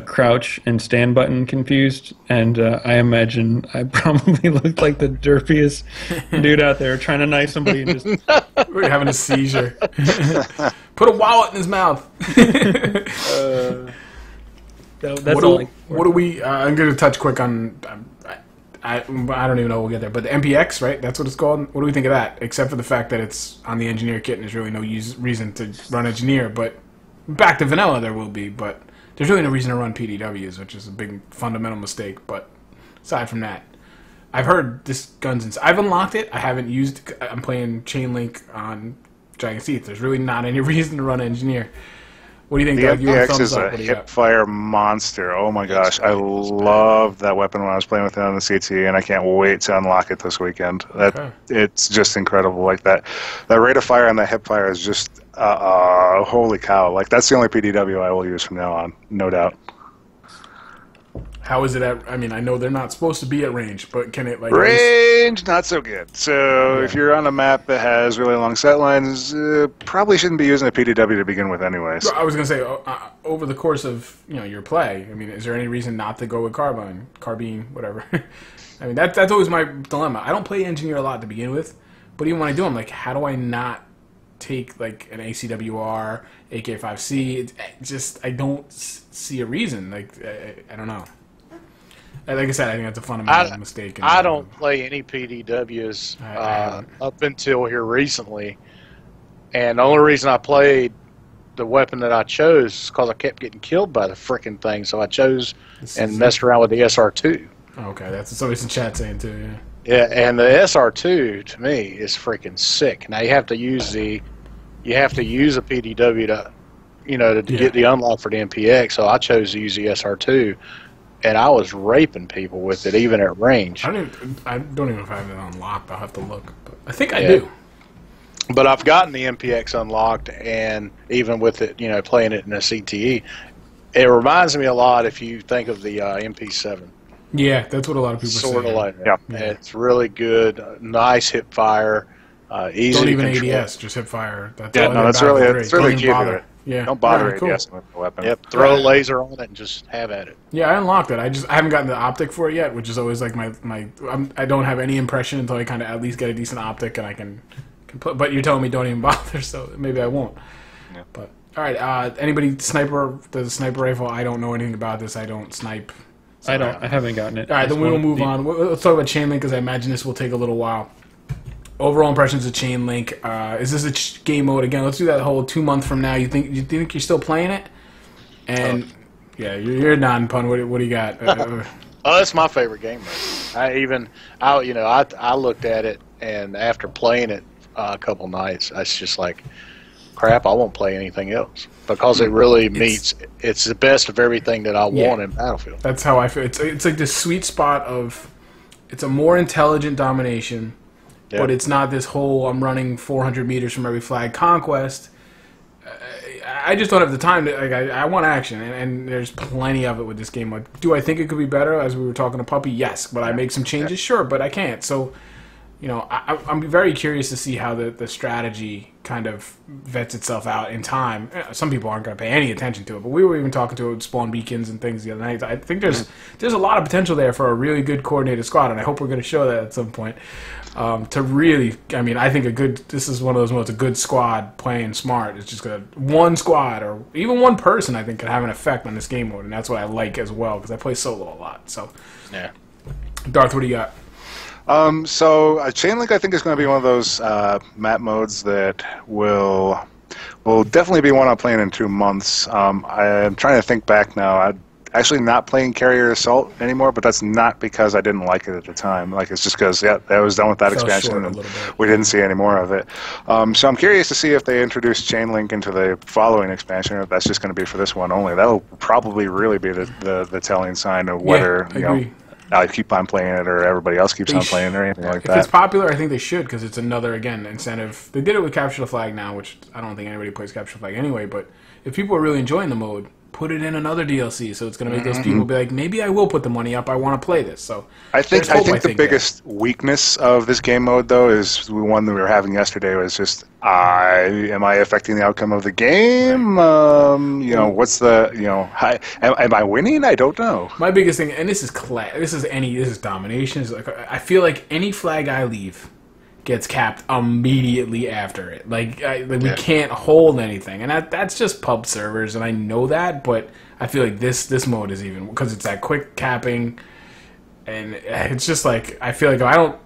crouch and stand button confused, and I imagine I probably looked like the derpiest dude out there trying to knife somebody and just we're having a seizure. Put a wallet in his mouth. What do we? I'm going to touch quick on. I don't even know we'll get there, but the MPX, right? That's what it's called. What do we think of that? Except for the fact that it's on the engineer kit and there's really no reason to run engineer. But back to vanilla, there will be, but. There's really no reason to run PDWs, which is a big fundamental mistake. But aside from that, I've heard this guns. I've unlocked it. I haven't used. I'm playing Chain Link on Dragon's Teeth. There's really not any reason to run engineer. What do you think, the Doug? MPX is a hip-fire monster. Oh my gosh, I love that weapon when I was playing with it on the CTE, and I can't wait to unlock it this weekend. It's just incredible. Like that rate of fire on the hip-fire is just holy cow. Like that's the only PDW I will use from now on, no doubt. How is it at? I mean, I know they're not supposed to be at range, but can it like range? Not so good. So if you're on a map that has really long sight lines, probably shouldn't be using a PDW to begin with, anyways. I was gonna say over the course of your play. I mean, is there any reason not to go with carbine, whatever? I mean, that's always my dilemma. I don't play engineer a lot to begin with, but even when I do, I'm like, how do I not take like an ACWR, AK5C? I don't see a reason. Like I don't know. Like I said, I think that's a fundamental mistake. I don't play any PDWs up until here recently, and the only reason I played the weapon that I chose is because I kept getting killed by the frickin' thing. So I chose and messed around with the SR2. Okay, that's what somebody's in chat saying too. Yeah. Yeah, and the SR2 to me is freaking sick. Now you have to use a PDW to, to get the unlock for the MPX. So I chose to use the SR2, and I was raping people with it even at range. I don't even know if I have it unlocked. I'll have to look. But I think I do. But I've gotten the MPX unlocked, and even with it, playing it in a CTE, it reminds me a lot if you think of the MP7. Yeah, that's what a lot of people sort say. of like that. Yeah. It's really good, nice hip fire, easy don't to even control. ADS, just hip fire. That's it's really key to it. Yeah, don't bother cool. ADS with the weapon. Yep, throw a laser on it and just have at it. Yeah, I unlocked it. I haven't gotten the optic for it yet, which is always like I don't have any impression until I kind of at least get a decent optic, and I can put. But you're telling me don't even bother, so maybe I won't. Yeah. But all right, anybody the sniper rifle? I don't know anything about this. I don't snipe. So I haven't gotten it. All right, then we will move on. Let's talk about chain link because I imagine this will take a little while. Overall impressions of chain link. Is this a game mode again? Let's do that whole 2 months from now. You think you're still playing it? And yeah, you're nodding, pun. What do you got? Oh, that's my favorite game mode. I looked at it, and after playing it a couple nights, I was just like, crap, I won't play anything else because it really meets. It's the best of everything that I want in Battlefield. That's how I feel. It's like the sweet spot of. It's a more intelligent domination, but it's not this whole I'm running 400 meters from every flag conquest. I just don't have the time to. Like, I want action, and there's plenty of it with this game. Like, do I think it could be better? As we were talking to Puppy, yes. But I make some changes, sure, but I can't. So. I'm very curious to see how the strategy kind of vets itself out in time. Some people aren't going to pay any attention to it, but we were even talking to it with spawn beacons and things the other night. I think there's a lot of potential there for a really good coordinated squad, and I hope we're going to show that at some point. To really, I think this is one of those modes, a good squad playing smart. It's just one squad or even one person, I think, can have an effect on this game mode, and that's what I like as well because I play solo a lot. So, yeah. Darth, what do you got? So chain link, I think, is going to be one of those map modes that will definitely be one I'm playing in 2 months. I'm trying to think back now. I'm actually not playing Carrier Assault anymore, but that's not because I didn't like it at the time. Like, it's just because I was done with that expansion and we didn't see any more of it. So I'm curious to see if they introduce chain link into the following expansion, or if that's just going to be for this one only. That'll probably really be the telling sign of whether I keep on playing it or everybody else keeps on playing it or anything like that. If it's popular, I think they should, because it's another, again, incentive. They did it with Capture the Flag now, which I don't think anybody plays Capture the Flag anyway, but if people are really enjoying the mode, put it in another DLC, so it's going to make those people be like, maybe I will put the money up, I want to play this. So I think the biggest weakness of this game mode, though, is the one that we were having yesterday, was just, am I affecting the outcome of the game? What's the, am I winning? I don't know. My biggest thing, and this is domination, is like, I feel like any flag I leave gets capped immediately after it. We can't hold anything, and that's just pub servers, and I know that, but I feel like this mode is even, because it's that quick capping, and it's just like, I feel like if I don't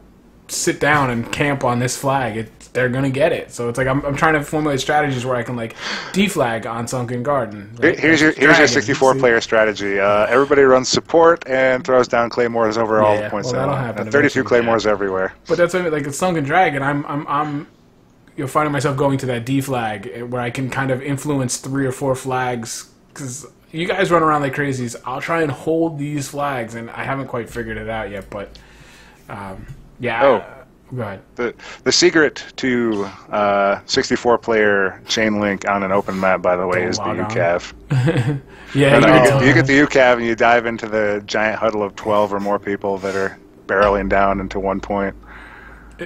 sit down and camp on this flag, they're gonna get it. So it's like I'm trying to formulate strategies where I can deflag on Sunken Garden. Here's your 64-player strategy. Everybody runs support and throws down claymores over all the points. That'll happen. 32 claymores everywhere. But that's what like a Sunken Dragon. I'm finding myself going to that deflag where I can kind of influence 3 or 4 flags, because you guys run around like crazies. I'll try and hold these flags, and I haven't quite figured it out yet. But go ahead. The secret to 64-player chain link on an open map, by the way, is the UCAV. You get the UCAV and you dive into the giant huddle of 12 or more people that are barreling down into one point.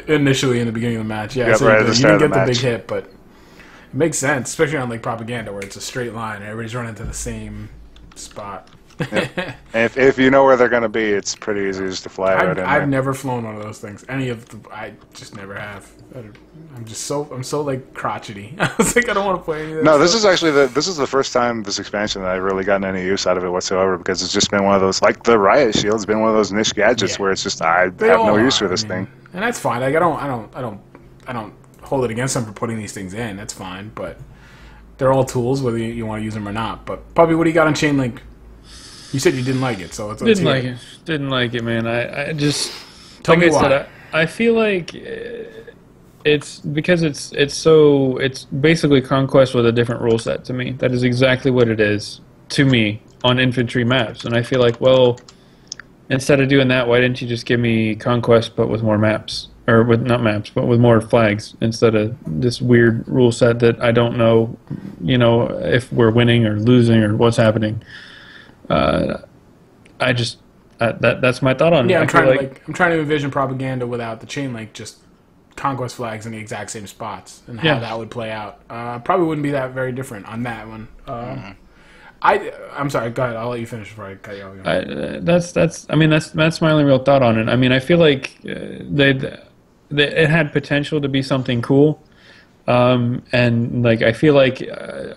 Initially in the beginning of the match, right at the start of the match. You didn't get the big hit, but it makes sense, especially on Propaganda, where it's a straight line and everybody's running to the same spot. And if you know where they're going to be, it's pretty easy just to fly right in there. I've never flown one of those things. I just never have. I'm so like crotchety. I was like, I don't want to play any of that. No, this is actually the first time this expansion that I've really gotten any use out of it whatsoever, because it's just been one of those, like the Riot Shield's been one of those niche gadgets where it's just I have no use for this thing. And that's fine. Like I don't hold it against them for putting these things in. That's fine, but they're all tools, whether you want to use them or not. But Puppy, what do you got on chain link? You said you didn't like it, so let's Didn't hear like it. Didn't like it, man. I just Tell like me I why. said, I feel like it's because it's basically Conquest with a different rule set to me. That is exactly what it is to me on infantry maps, and I feel like, well, instead of doing that, why didn't you just give me Conquest but with more maps? Or with not maps, but with more flags instead of this weird rule set that I don't know, if we're winning or losing or what's happening. I just that's my thought on it. Yeah, I I'm feel trying to envision Propaganda without the chain link, just conquest flags in the exact same spots, and how Yeah. that would play out. Probably wouldn't be that very different on that one. I'm sorry. Go ahead. I'll let you finish before I cut you off. that's my only real thought on it. I mean, I feel like it had potential to be something cool. And like I feel like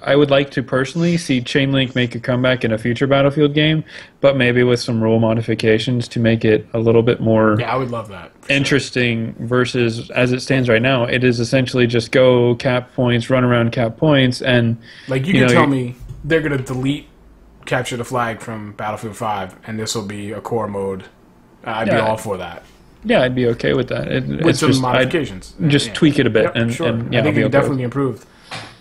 I would like to personally see Chainlink make a comeback in a future Battlefield game, but maybe with some rule modifications to make it a little bit more Yeah, I would love that. interesting. Versus as it stands right now, it is essentially just go cap points, run around cap points, and Like you can tell me they're gonna delete capture the flag from Battlefield 5, and this will be a core mode. I'd be Yeah. all for that. yeah, I'd be okay with that. With It's some just modifications. just tweak it a bit, Yep, and sure. and yeah, I think I'll be it okay could definitely be improved.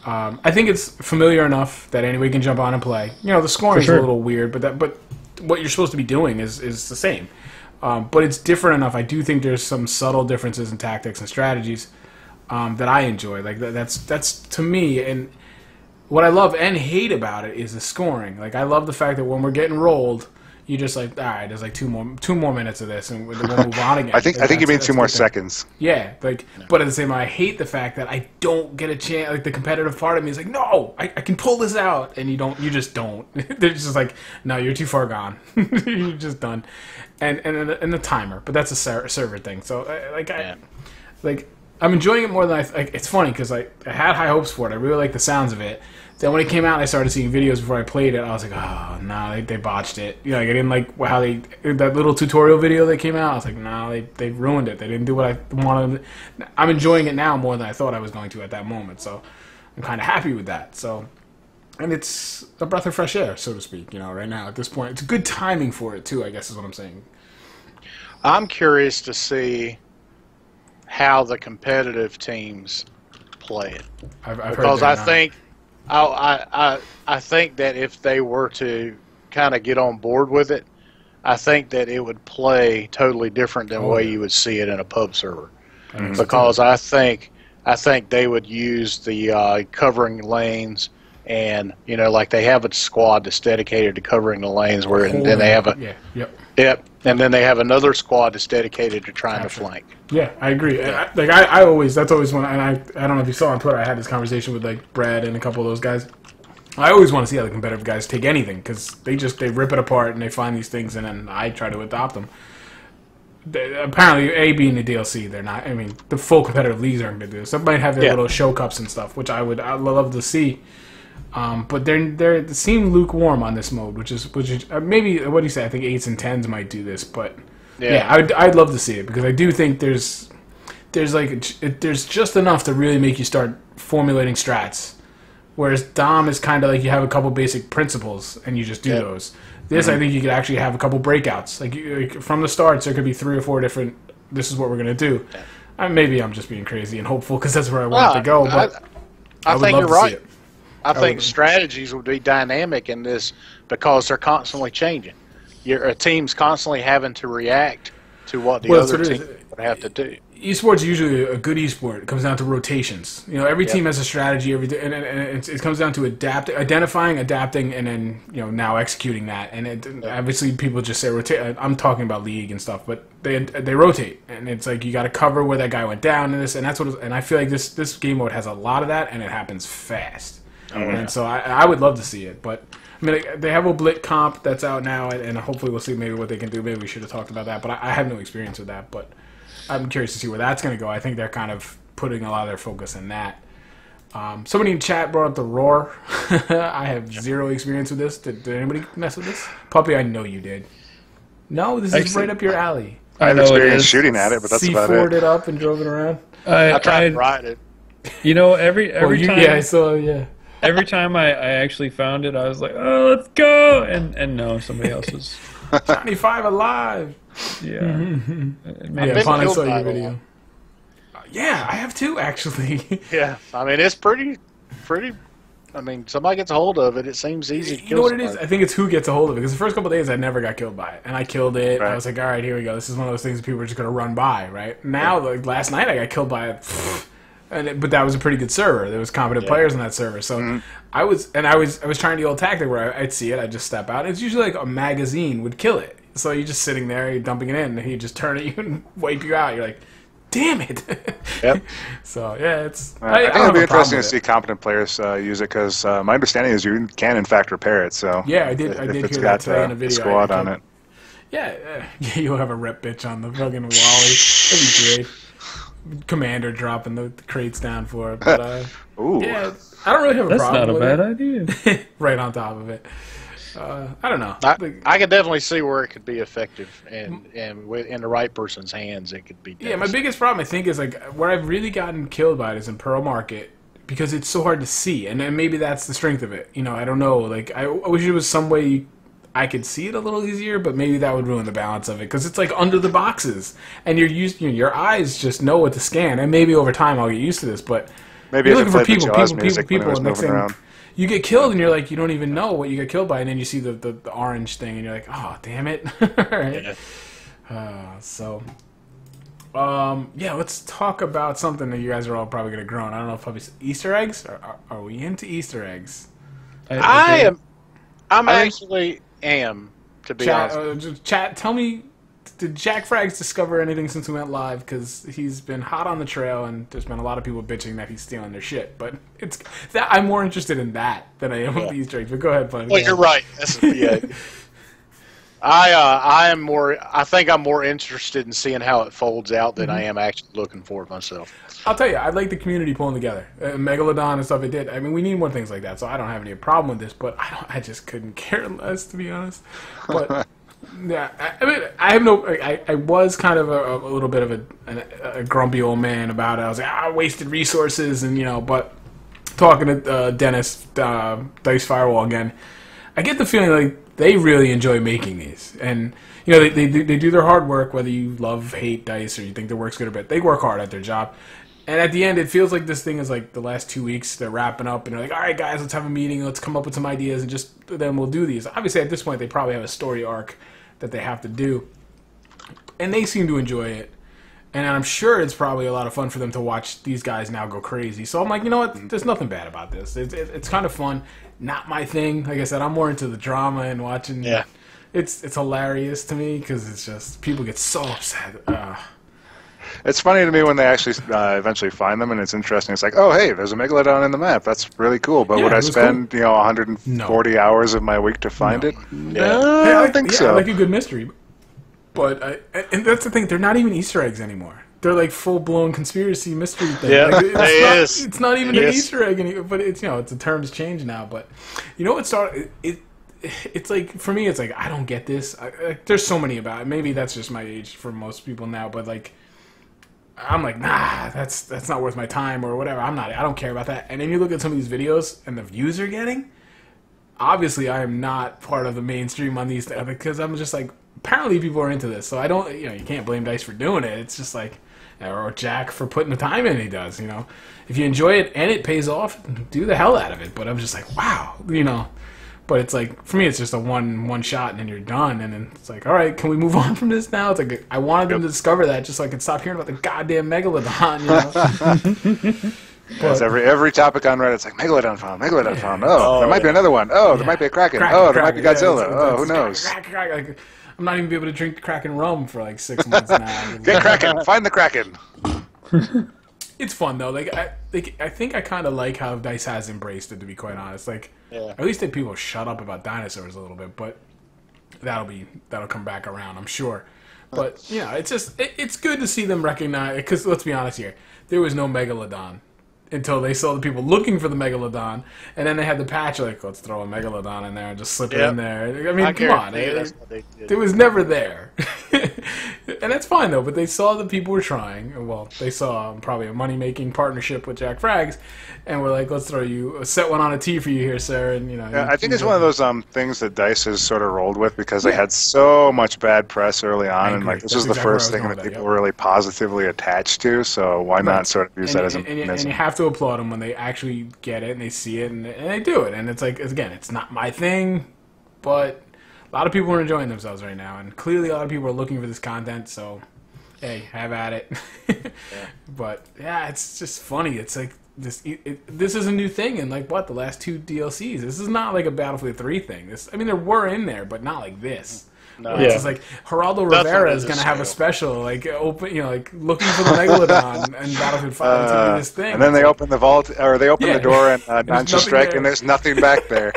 I think it's familiar enough that anybody can jump on and play. The scoring is sure. a little weird, but what you're supposed to be doing is the same. But it's different enough. I do think there's some subtle differences in tactics and strategies that I enjoy. Like that's to me, and what I love and hate about it is the scoring. Like I love the fact that when we're getting rolled, you just like, all right, there's like two more minutes of this, and we'll move on again. I think you mean 2 more good thing. seconds. Yeah, but at the same time, I hate the fact that I don't get a chance. Like the competitive part of me is like, no, I can pull this out, and you just don't. They're just like, no, you're too far gone. You're just done, and the timer. But that's a server thing. So I'm enjoying it more than it's funny because I had high hopes for it. I really like the sounds of it. Then when it came out, I started seeing videos before I played it. I was like, oh no, they botched it. Like I didn't like how that little tutorial video that came out. I was like, no, they ruined it. They didn't do what I wanted. I'm enjoying it now more than I thought I was going to at that moment. So I'm kind of happy with that. So, and it's a breath of fresh air, so to speak. Right now at this point, it's good timing for it too. I guess is what I'm saying. I'm curious to see how the competitive teams play it, I've heard because they're I think. I think that if they were to kind of get on board with it, I think that it would play totally different than the way you would see it in a pub server. Because I think they would use the covering lanes, and like they have a squad that's dedicated to covering the lanes, where and then they have and then they have another squad that's dedicated to trying to flank. Yeah, I agree. I always, that's always when, and I don't know if you saw on Twitter, I had this conversation with like Brad and a couple of those guys. I always want to see how the competitive guys take anything, because they rip it apart and they find these things, and then I try to adopt them. Apparently, A being the DLC, they're not. I mean, the full competitive leagues aren't going to do this. Some might have their little show cups and stuff, which I'd love to see. But they seem lukewarm on this mode, which is maybe, what do you say? I think 8s and 10s might do this, but I'd love to see it, because I do think there's just enough to really make you start formulating strats. Whereas Dom is kind of like you have a couple basic principles and you just do those. This, I think you could actually have a couple breakouts. Like from the starts, there could be 3 or 4 different. This is what we're gonna do. Maybe I'm just being crazy and hopeful because that's where I want it to go. But I would think love you're to see right. it. I think strategies would be dynamic in this because they're constantly changing. A team's constantly having to react to what the other team would have to do. Esports usually a good esport. It comes down to rotations. Every team has a strategy. And it comes down to identifying, adapting, and then now executing that. And obviously people just say rotate. I'm talking about league and stuff, but they rotate, and it's like you got to cover where that guy went down and this, and that's what. And I feel like this game mode has a lot of that, and it happens fast. And so I would love to see it, but I mean they have a Blit comp that's out now, and hopefully we'll see maybe what they can do. Maybe we should have talked about that, but I have no experience with that, but I'm curious to see where that's going to go. I think they're kind of putting a lot of their focus in that. Somebody in chat brought up the Roar. I have zero experience with this. Did anybody mess with this? Puppy, I know you did. No, this is right up your alley. I have experience shooting at it, but that's about it. C4'd it up and drove it around. I tried to ride it. Every time. Yeah, I saw. Yeah. every time I actually found it, I was like, "Oh, let's go!" And no, somebody else was. Johnny 5 alive. Yeah. Yeah, Fun, I saw your video. Yeah, I have too, actually. Yeah, I mean, it's pretty. I mean, somebody gets a hold of it, it seems easy to kill. You know what somebody. it is? I think it's who gets a hold of it. Because the first couple of days, I never got killed by it. And I killed it. Right. I was like, all right, here we go. This is one of those things that people are just going to run by, right? Now, like last night, I got killed by it. But that was a pretty good server. There was competent players in that server. So I was trying the old tactic where I'd see it, I'd just step out. It's usually like a magazine would kill it. So you're just sitting there, you're dumping it in, and he'd just turn at you and wipe you out. You're like, damn it. Yep. So, yeah, it's... I think don't it'll be have a problem interesting to with see competent players use it because my understanding is you can in fact repair it. So Yeah, I did if hear it's that got today in a video. squad on it. Yeah, you'll have a rep bitch on the fucking Wally. That'd be great. Commander dropping the crates down for it. But, Ooh. yeah, I don't really have a That's problem not a with bad it. idea. Right on top of it. I don't know. I can definitely see where it could be effective, and in the right person's hands, it could be. Yeah, my biggest problem, I think, is like where I've really gotten killed by it is in Pearl Market because it's so hard to see, and then maybe that's the strength of it. You know, I don't know. Like, I wish there was some way I could see it a little easier, but maybe that would ruin the balance of it because it's like under the boxes, and your eyes just know what to scan, and maybe over time I'll get used to this. But Maybe you're if it looking for played the people, Jaws people, music when it was and next moving thing around. you get killed, and you're like, you don't even know what you got killed by, and then you see the orange thing, and you're like, oh, damn it. Right? Yeah, let's talk about something that you guys are all probably going to groan. I don't know if probably Easter eggs. Are we into Easter eggs? I'm actually to be honest. Chat, tell me, did Jack Frags discover anything since we went live? Because he's been hot on the trail, and there's been a lot of people bitching that he's stealing their shit. But it's that I'm more interested in that than I am with the Easter eggs. But go ahead, bud. Well, you're right. I think I'm more interested in seeing how it folds out than I am actually looking for it myself. I'll tell you, I like the community pulling together. Megalodon and stuff it did. I mean, we need more things like that, so I don't have any problem with this, but I just couldn't care less, to be honest. But, yeah, I mean, I was kind of a little bit of a grumpy old man about it. I was like, I wasted resources, and, but talking to Dennis, Dice Firewall again, I get the feeling like they really enjoy making these. And, they do their hard work, whether you love, hate Dice, or you think their work's good or bad. They work hard at their job. And at the end, it feels like this thing is like the last 2 weeks, they're wrapping up, and they're like, all right, guys, let's have a meeting, let's come up with some ideas, and then we'll do these. Obviously, at this point, they probably have a story arc that they have to do. And they seem to enjoy it. And I'm sure it's probably a lot of fun for them to watch these guys now go crazy. So I'm like, you know what? There's nothing bad about this. It's kind of fun. Not my thing. Like I said, I'm more into the drama and watching. Yeah. It's hilarious to me because it's just, people get so upset. It's funny to me when they actually eventually find them, and it's interesting. It's like, oh, hey, there's a Megalodon in the map. That's really cool. But Yeah, would it I was spend 140 hours of my week to find it? No, I don't think so. I like a good mystery. But, and that's the thing, they're not even Easter eggs anymore. They're like full-blown conspiracy mystery thing. Yeah, like, it's not even an Easter egg anymore, but it's, it's the terms change now. But, what started... It's like, for me, it's like, I don't get this. There's so many about it. Maybe that's just my age for most people now, but like, I'm like, nah, that's not worth my time or whatever. I don't care about that. And then you look at some of these videos and the views they're getting. Obviously, I am not part of the mainstream on these things because I'm just like, apparently people are into this. So I don't, you can't blame Dice for doing it. It's just like, or Jack for putting the time in he does, If you enjoy it and it pays off, do the hell out of it. But I'm just like, wow, But it's like, for me, it's just a one shot, and then you're done. And then it's like, all right, can we move on from this now? It's like, I wanted them to discover that just so I could stop hearing about the goddamn Megalodon, Yes, every topic on Reddit, it's like, Megalodon found, Megalodon found. Oh, there might be another one. Oh, there might be a Kraken. There might be Godzilla. Who knows? Like, I'm not even be able to drink Kraken rum for like 6 months now. Get Kraken. Find the Kraken. It's fun, though. I think I kind of like how Dice has embraced it, to be quite honest. At least that people shut up about dinosaurs a little bit, but that'll come back around, I'm sure. But it's just it's good to see them recognize, because let's be honest here, there was no Megalodon until they saw the people looking for the Megalodon, and then they had the patch like, let's throw a Megalodon in there and just slip it in there. I mean, come on, it was never there. And that's fine though. But they saw that people were trying. Well, they saw probably a money-making partnership with Jack Frags, and we're like, let's set one on a tee for you here, sir. And yeah, I think it's one of those things that DICE has sort of rolled with because they had so much bad press early on, and like this was the first thing that people were really positively attached to. So why not sort of use that as a mechanism? And you have to applaud them when they actually get it and they see it and they do it. And it's like, again, it's not my thing, but a lot of people are enjoying themselves right now, and clearly a lot of people are looking for this content. So, hey, have at it. But yeah, it's just funny. It's like this is a new thing in like the last 2 DLCs. This is not like a Battlefield 3 thing. I mean, there were in there, but not like this. No. It's just like Geraldo Rivera is going to have a special, like open, like looking for the Megalodon and Battlefield 5 to do this thing. And then they open the vault, or they open the door and Ninja Strike, and there's nothing back there.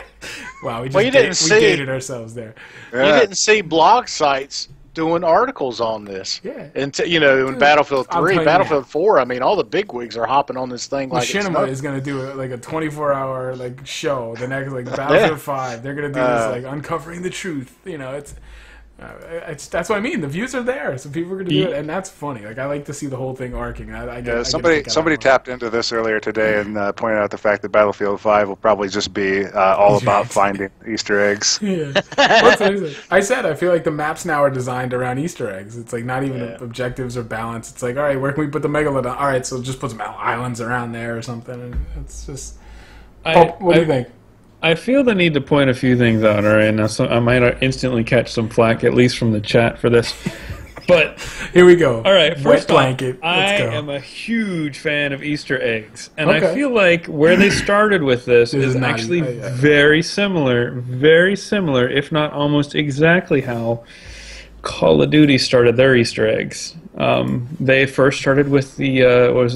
Wow, we dated ourselves there. Yeah. You didn't see blog sites doing articles on this. Yeah. And in Battlefield 3, Battlefield 4, I mean, all the bigwigs are hopping on this thing like Machinima is going to do like a 24-hour like show. The next Battlefield 5, they're going to do this like uncovering the truth. That's what I mean. The views are there, so people are going to do it, and that's funny. Like I like to see the whole thing arcing. Somebody tapped into this earlier today and pointed out the fact that Battlefield 5 will probably just be all about finding Easter eggs. Yeah. I said I feel like the maps now are designed around Easter eggs. It's like not even objectives or balance. It's like, all right, where can we put the Megalodon? All right, so just put some islands around there or something. And it's just. What do you think? I feel the need to point a few things out, all right? Now, I might instantly catch some flack, at least from the chat, for this. But here we go. All right, first off, I am a huge fan of Easter eggs, and I feel like where they started with this is actually very similar, if not almost exactly how Call of Duty started their Easter eggs. They first started with the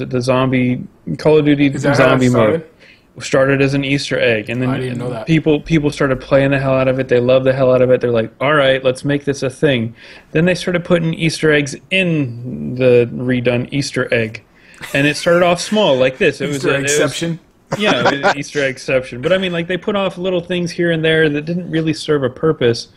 the zombie Call of Duty zombie mode. Started as an Easter egg, and then I didn't know that. people started playing the hell out of it. They loved the hell out of it. They're like, all right, let's make this a thing. Then they started putting Easter eggs in the redone Easter egg, and it started off small like this. It was an exception. Yeah, Easter egg exception. But I mean, like they put off little things here and there that didn't really serve a purpose,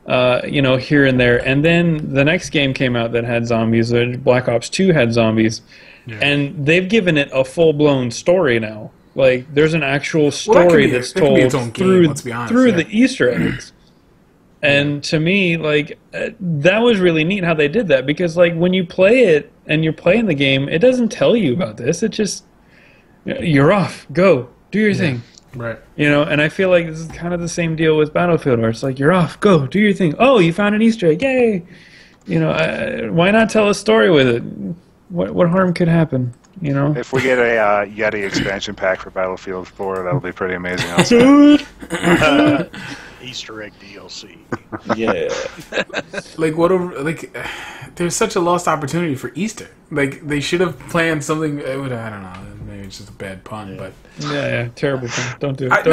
here and there. And then the next game came out that had zombies. Black Ops 2 had zombies, and they've given it a full-blown story now. Like, there's an actual story that's told through the Easter eggs. And to me, like, that was really neat how they did that. Because, like, when you play it and you're playing the game, it doesn't tell you about this. It just, you're off. Go. Do your thing. Right. And I feel like this is kind of the same deal with Battlefield, where it's like, you're off. Go. Do your thing. Oh, you found an Easter egg. Yay. Why not tell a story with it? What harm could happen? If we get a Yeti expansion pack for Battlefield 4, that'll be pretty amazing. Also. Easter egg DLC. Yeah. There's such a lost opportunity for Easter. Like, they should have planned something. I don't know. Maybe it's just a bad pun, but yeah, terrible pun. Don't do it.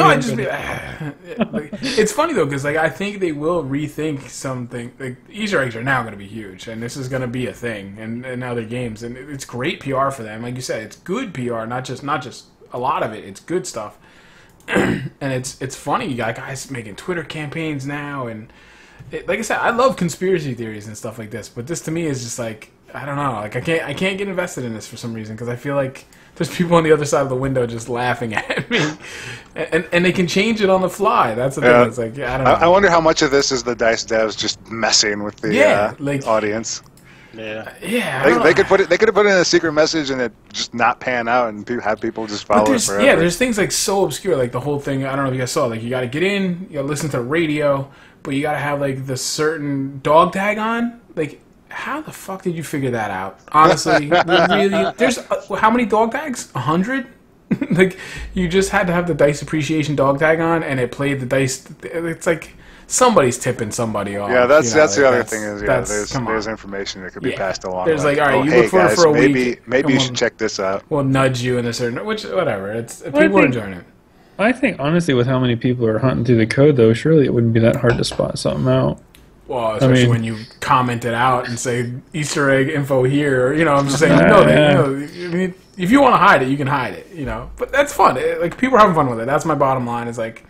It's funny though, because I think they will rethink something. Like, Easter eggs are now going to be huge, and this is going to be a thing, and other games, and it's great PR for them. Like you said, it's good PR, not just a lot of it. It's good stuff. And it's funny, you got guys making Twitter campaigns now, and like I said, I love conspiracy theories and stuff like this, but this to me is just like, I don't know, like I can't get invested in this for some reason, because I feel like there's people on the other side of the window just laughing at me, and they can change it on the fly. That's the thing. It's like, I don't know. I wonder how much of this is the DICE devs just messing with the audience. Yeah, they could put it. They could have put in a secret message and it just not pan out, and have people just follow it forever. Yeah, there's things like so obscure, like the whole thing. I don't know if you guys saw. Like, you got to get in, you got to listen to the radio, but you got to have like the certain dog tag on. Like, how the fuck did you figure that out? Honestly, really? There's how many dog tags? 100. Like, you just had to have the DICE appreciation dog tag on, and it played the DICE. It's like, somebody's tipping somebody off. Yeah, that's the other thing is there's information that could be passed along. There's all right, you look for it for a week. Maybe you should check this out. We'll nudge you in a certain whatever. People are enjoying it. I think honestly, with how many people are hunting through the code, though, surely it wouldn't be that hard to spot something out. Well, especially when you comment it out and say Easter egg info here. Or, I'm just saying. I mean, if you want to hide it, you can hide it. But that's fun. Like, people are having fun with it. That's my bottom line. Is like,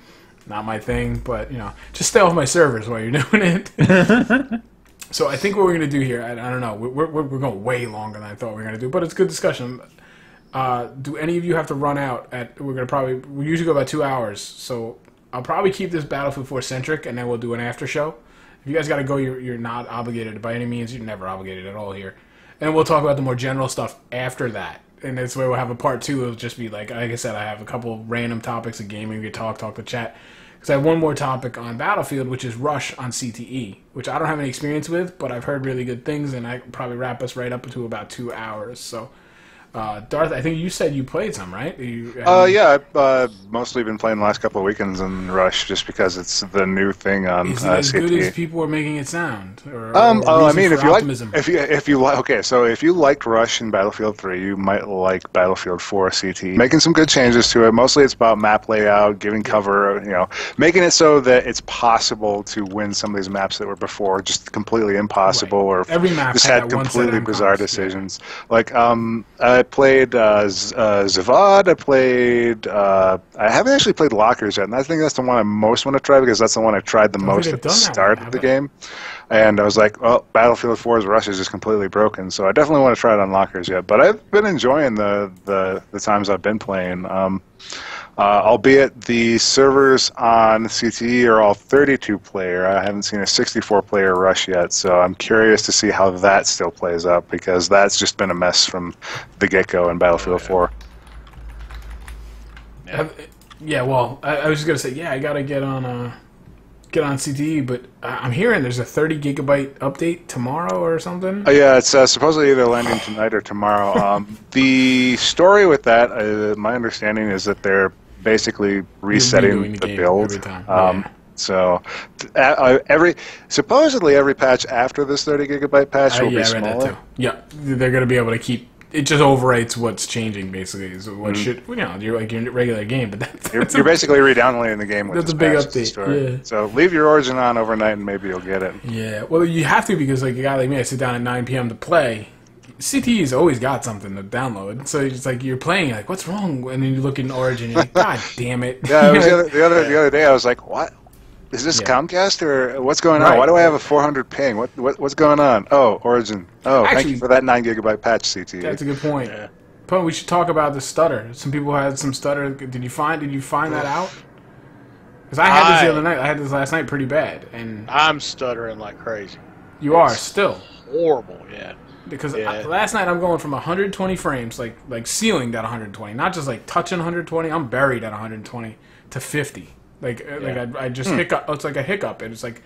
not my thing, but just stay off my servers while you're doing it. So I think what we're going to do here, I don't know, we're going way longer than I thought we were going to do, but it's good discussion. Do any of you have to run out at, we usually go about 2 hours, so I'll probably keep this Battlefield 4 centric, and then we'll do an after show. If you guys got to go, you're not obligated by any means. You're never obligated at all here. And we'll talk about the more general stuff after that. And that's where we'll have a part 2. It'll just be like I said, I have a couple random topics of gaming. We talk to chat. Because I have one more topic on Battlefield, which is Rush on CTE, which I don't have any experience with, but I've heard really good things, and I can probably wrap us right up to about 2 hours. So, Darth, I think you said you played some, right? Yeah, I've mostly been playing the last couple of weekends in Rush just because it's the new thing on CTE. Is it as good as people are making it sound? I mean, if you like, okay, so if you liked Rush in Battlefield 3, you might like Battlefield 4 CTE. Making some good changes to it. Mostly it's about map layout, giving cover, making it so that it's possible to win some of these maps that were before just completely impossible, or every map just had completely bizarre decisions. Like, I played Zavad. I haven't actually played Lockers yet, and I think that's the one I most want to try because that's the one I tried the most at the start of the game. And I was like, well, Battlefield 4's Rush is just completely broken, so I definitely want to try it on Lockers yet. But I've been enjoying the times I've been playing. Albeit the servers on CTE are all 32-player. I haven't seen a 64-player Rush yet, so I'm curious to see how that still plays out, because that's just been a mess from the get-go in Battlefield 4. Yeah, well, I was just going to say, I got to get on CTE, but I'm hearing there's a 30 gigabyte update tomorrow or something. Yeah, it's supposedly either landing tonight or tomorrow. The story with that, my understanding is that they're basically resetting the build every time. So supposedly every patch after this 30 gigabyte patch will be smaller. I read that too. Yeah, they're going to be able to keep. It just overwrites what's changing, basically. So what should you're like your regular game, but you're basically re-downloading the game with that's a big update. Yeah. So leave your Origin on overnight, and maybe you'll get it. Yeah, well, you have to, because like a guy like me, I sit down at 9 p.m. to play. CTE's always got something to download, so it's like you're playing, you're like, what's wrong? And then you look in Origin, and you're like, God damn it! Yeah, it was the other day. I was like, what? Is this Comcast or what's going on? Right. Why do I have a 400 ping? What's going on? Oh, Origin. Oh, actually, thank you for that 9 gigabyte patch, CTE. That's a good point. Yeah. But we should talk about the stutter. Some people had some stutter. Did you find that out? Because I had this the other night. I had this last night pretty bad, and I'm stuttering like crazy. You are still horrible, yeah. Because last night I'm going from 120 frames, like ceilinged at 120, not just like touching 120. I'm buried at 120 to 50. Like I just hiccup. It's like a hiccup, and it's like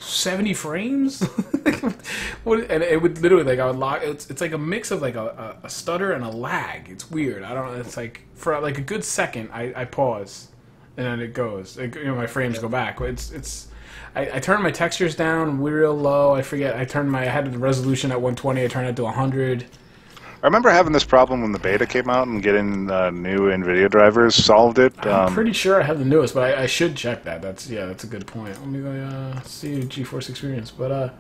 70 frames. And it would literally, like, I would lock. It's like a mix of like a stutter and a lag. It's weird. I don't know. It's like for like a good second, I pause, and then it goes. My frames go back. I turned my textures down real low. I forget. I had the resolution at 120. I turned it to 100. I remember having this problem when the beta came out, and getting new NVIDIA drivers solved it. I'm pretty sure I have the newest, but I should check that. That's a good point. Let me go see GeForce Experience. But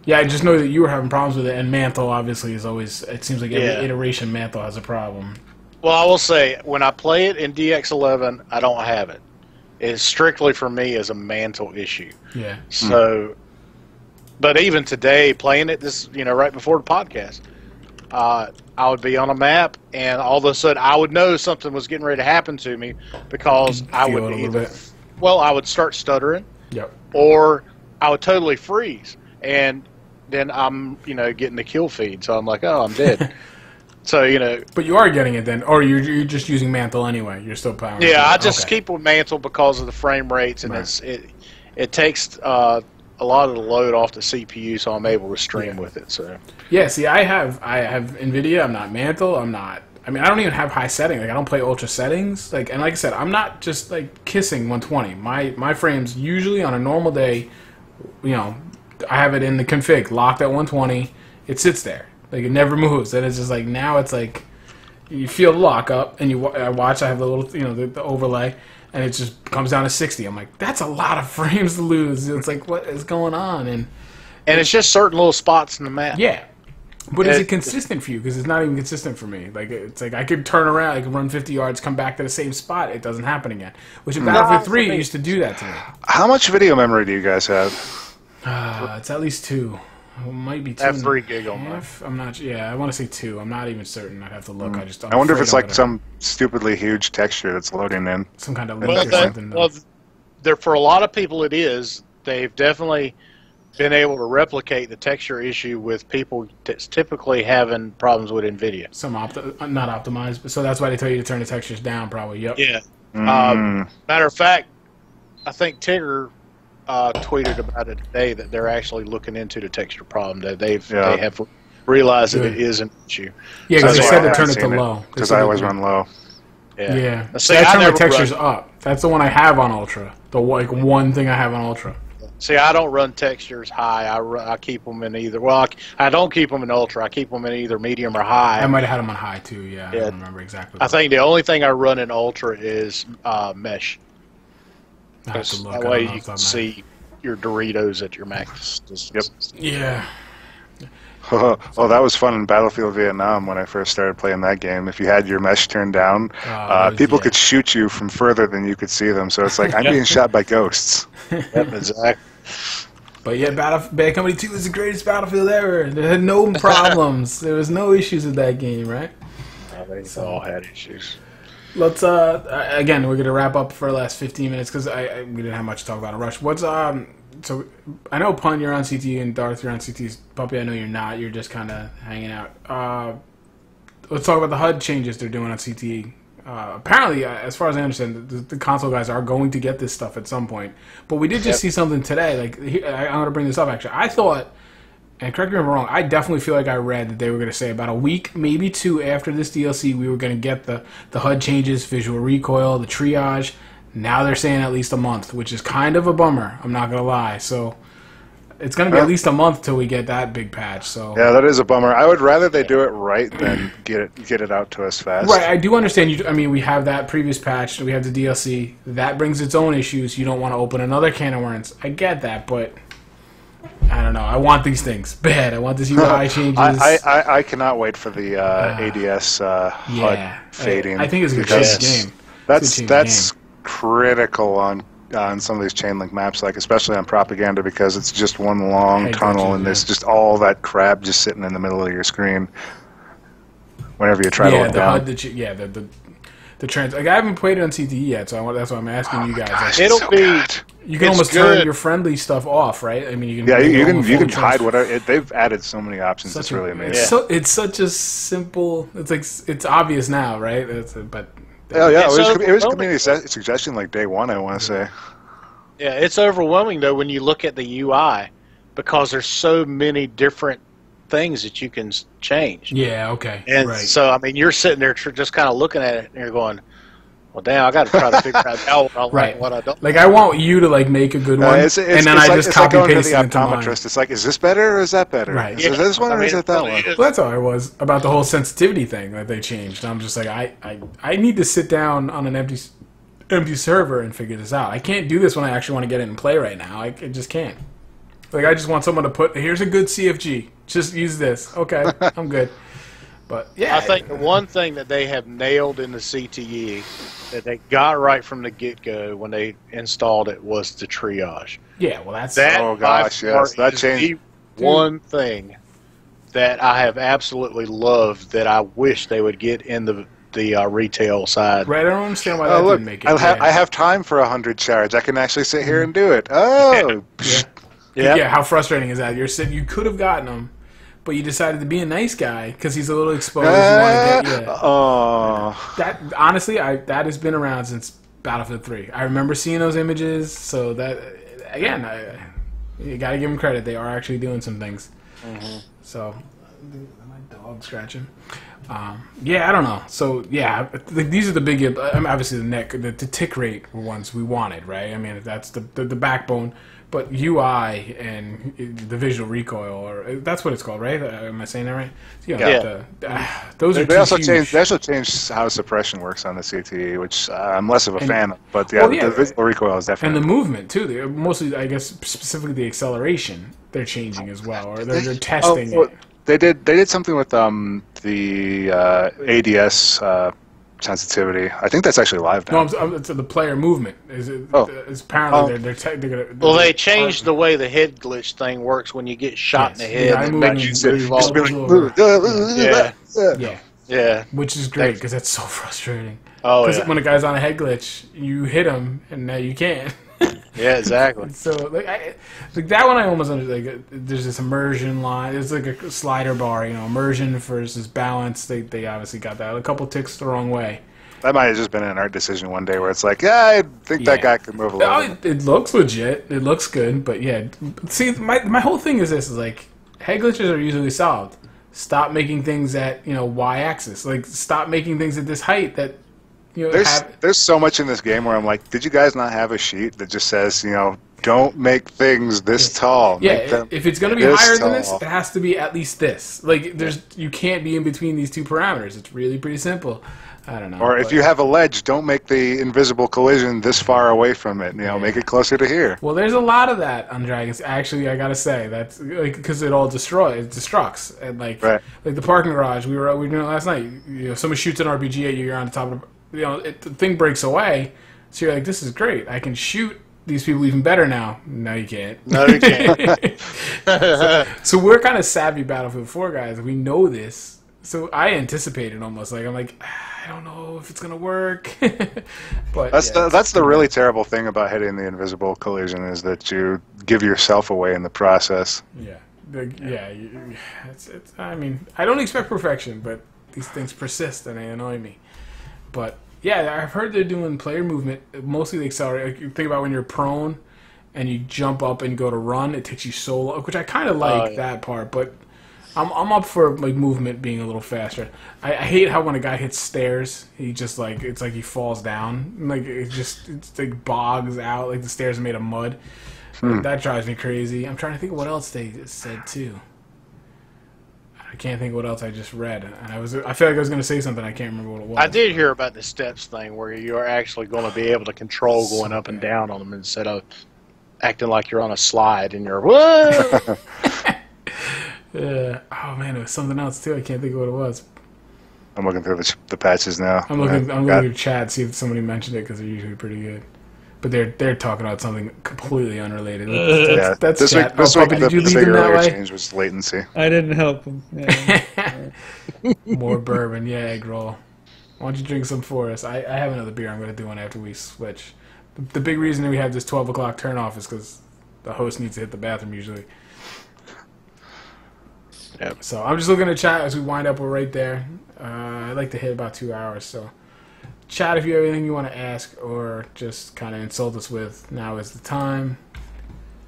I just know that you were having problems with it, and Mantle obviously is always. It seems like every iteration Mantle has a problem. Well, I will say, when I play it in DX11, I don't have it. It's strictly for me as a Mantle issue. Yeah. So, but even today, playing it right before the podcast, I would be on a map, and all of a sudden I would know something was getting ready to happen to me, because I would start stuttering, or I would totally freeze, and then I'm getting the kill feed, so I'm like, oh, I'm dead. So But you are getting it then, or you're just using Mantle anyway. You're still powering. Yeah, I just keep with Mantle because of the frame rates, and it takes a lot of the load off the CPU, so I'm able to stream with it. So see, I have NVIDIA. I'm not Mantle. I don't even have high setting. Like, I don't play ultra settings. Like I said, I'm not just like kissing 120. My frames usually on a normal day, I have it in the config locked at 120. It sits there. Like, it never moves. And it's just like, now it's like you feel the lock up, and I watch. I have the little the overlay. And it just comes down to 60. I'm like, that's a lot of frames to lose. It's like, what is going on? And it's just certain little spots in the map. Yeah. But is it consistent for you? Because it's not even consistent for me. Like, it's like I could turn around, I could run 50 yards, come back to the same spot. It doesn't happen again. Which in Battlefield 3 used to do that to me. How much video memory do you guys have? It's at least 2. It might be 2 I have 3 and a gig on mine. half. I'm not. Yeah, I want to say 2. I'm not even certain. I'd have to look. I wonder if it's like some stupidly huge texture that's loading in. some kind of Well, leak or something. well, there for a lot of people it is. They've definitely been able to replicate the texture issue with people that's typically having problems with NVIDIA. Some not optimized, but so that's why they tell you to turn the textures down. Probably. Yep. Yeah. Mm. Matter of fact, I think Tigger tweeted about it today that they're actually looking into the texture problem. That they have realized that it is an issue. Yeah, because So they that's said why to I turn it haven't to seen low. Because I always run low. Yeah. See, I I turn my never textures run- up. That's the one I have on Ultra. The one thing I have on Ultra. See, I don't run textures high. I keep them in either. Well, I don't keep them in ultra. I keep them in either medium or high. I might have had them on high too. Yeah, I Yeah. don't remember exactly. I think the only thing I run in ultra is mesh. I have to look. I That don't way know you off the can top of my head. see your Doritos at your max distance. Yeah. Oh, that was fun in Battlefield Vietnam when I first started playing that game. If you had your mesh turned down, people could shoot you from further than you could see them. So it's like, I'm being shot by ghosts. Yep, exactly. But yeah, Bad Company 2 is the greatest Battlefield ever. There had no problems. There was no issues with that game, right? They all had issues. Let's again, we're gonna wrap up for the last 15 minutes because we didn't have much to talk about in Rush. What's so I know Pun, you're on CTE, and Darth, you're on CTE. Puppy, I know you're not. You're just kind of hanging out. Let's talk about the HUD changes they're doing on CTE. Apparently, as far as I understand, the console guys are going to get this stuff at some point. But we did just see something today. Like, I'm going to bring this up, actually. I thought, and correct me if I'm wrong, I definitely feel like I read that they were going to say about a week, maybe 2 after this DLC, we were going to get the HUD changes, visual recoil, the triage. Now they're saying at least a month, which is kind of a bummer. I'm not going to lie. So it's going to be at least a month till we get that big patch. So yeah, that is a bummer. I would rather they do it right than get it out to us fast. Right, I do understand. I mean, we have that previous patch. We have the DLC. That brings its own issues. You don't want to open another can of worms. I get that, but I don't know. I want these things bad. I want this UI changes. I cannot wait for the ADS HUD fading. I think it's a good change the game. That's critical on some of these chain link maps, like especially on Propaganda, because it's just one long tunnel and there's just all that crap just sitting in the middle of your screen whenever you try to look down. The trans. Like, I haven't played it on CTE yet, so that's why I'm asking you guys. Gosh, It'll be. You can almost turn your friendly stuff off, right? I mean, you can. Yeah, you can hide whatever. They've added so many options. It's really amazing. It's such a simple. It's like it's obvious now, right? But. Oh yeah, it was a community suggestion like day one, I want to say. Yeah, it's overwhelming though when you look at the UI because there's so many different things that you can change. Yeah, okay. And so I mean, you're sitting there just kind of looking at it and you're going, "Well, damn, I got to try to figure out what I like and what I don't." Like, I want you to like make a good one, and then I just copy paste it into mine. It's like, is this better or is that better? Right. Is it this one or is it that one? Well, that's how I was about the whole sensitivity thing that they changed. I'm just like, I need to sit down on an empty server and figure this out. I can't do this when I actually want to get it and play right now. I just can't. Like, I just want someone to put, here's a good CFG. Just use this. Okay, I'm good. But yeah, I think the one thing that they have nailed in the CTE that they got right from the get-go when they installed it was the triage. Yeah, well, that's oh gosh, yes, that changed. The one thing that I have absolutely loved that I wish they would get in the retail side. Right, I don't understand why that didn't make it. I have time for 100 charge. I can actually sit here and do it. Oh, yeah. How frustrating is that? You could have gotten him, but you decided to be a nice guy because he's a little exposed. That honestly, that has been around since Battlefield 3. I remember seeing those images. So that again, you got to give them credit. They are actually doing some things. Mm-hmm. So, my dog scratching. Yeah, I don't know. So yeah, these are the big. Obviously, the tick rate were ones we wanted, right? I mean, that's the backbone. But UI and the visual recoil, or that's what it's called, right? Am I saying that right? Those are they also changed how suppression works on the CTE, which I'm less of a fan of. But the visual recoil is definitely, and the movement too. Mostly, I guess, specifically the acceleration, they're changing as well, or they're testing it. They did something with the ADS sensitivity. I think that's actually live No, now. it's the player movement. Oh. It's apparently they're gonna. Well, they changed the way the head glitch thing works when you get shot in the head. Yeah, and I'm it moving. makes you fall. Yeah, Yeah. which is great because that's so frustrating. Oh, Because yeah. when a guy's on a head glitch, you hit him and now you can't. Yeah, exactly. So like that one, I almost there's this immersion line. It's like a slider bar, immersion versus balance. They obviously got that a couple ticks the wrong way. That might have just been an art decision one day where it's like, yeah, I think that guy could move a little bit. It looks legit. It looks good, but yeah. See, my whole thing is this: is like head glitches are usually solved. Stop making things at y-axis. Like stop making things at this height that There's so much in this game where I'm like, did you guys not have a sheet that just says, don't make things this tall? Yeah, if it's going to be higher than this, it has to be at least this. Like, you can't be in between these two parameters. It's really pretty simple. I don't know. Or if you have a ledge, don't make the invisible collision this far away from it. Make it closer to here. Well, there's a lot of that on Dragons. Actually, I gotta say that's because it all destructs, and like the parking garage. We were doing it last night. Someone shoots an RPG at you. You're on the top of the thing breaks away. So you're like, this is great. I can shoot these people even better now. No, you can't. No, you can't. so we're kind of savvy Battlefield 4 guys. We know this. So I anticipated almost. Like, I'm like, I don't know if it's going to work. But that's the really terrible thing about hitting the invisible collision is that you give yourself away in the process. Yeah. I mean, I don't expect perfection, but these things persist and they annoy me. But yeah, I've heard they're doing player movement, mostly the accelerator. Like, you think about when you're prone and you jump up and go to run, it takes you so long, which I kind of like that part, but I'm up for like movement being a little faster. I hate how when a guy hits stairs, he just it's like he falls down, like it's like bogs out, like the stairs are made of mud. That drives me crazy. I'm trying to think of what else they said too. I can't think of what else I just read, and I feel like I was going to say something. I can't remember what it was. I did hear about the steps thing where you are actually going to be able to control going up and down on them instead of acting like you're on a slide and you're whoa. Oh man, it was something else too. I can't think of what it was. I'm looking through the patches now. I'm looking at chat, see if somebody mentioned it because they're usually pretty good. But they're talking about something completely unrelated. That's this chat. Week, did you leave him that way? Change was latency. I didn't help him. Yeah. More bourbon, yeah, egg roll. Why don't you drink some for us? I have another beer I'm going to do one after we switch. The big reason that we have this 12 o'clock turn off is because the host needs to hit the bathroom usually. Yep. So I'm just looking at chat as we wind up. We're right there. I'd like to hit about 2 hours, so chat if you have anything you want to ask or just kind of insult us with. Now is the time.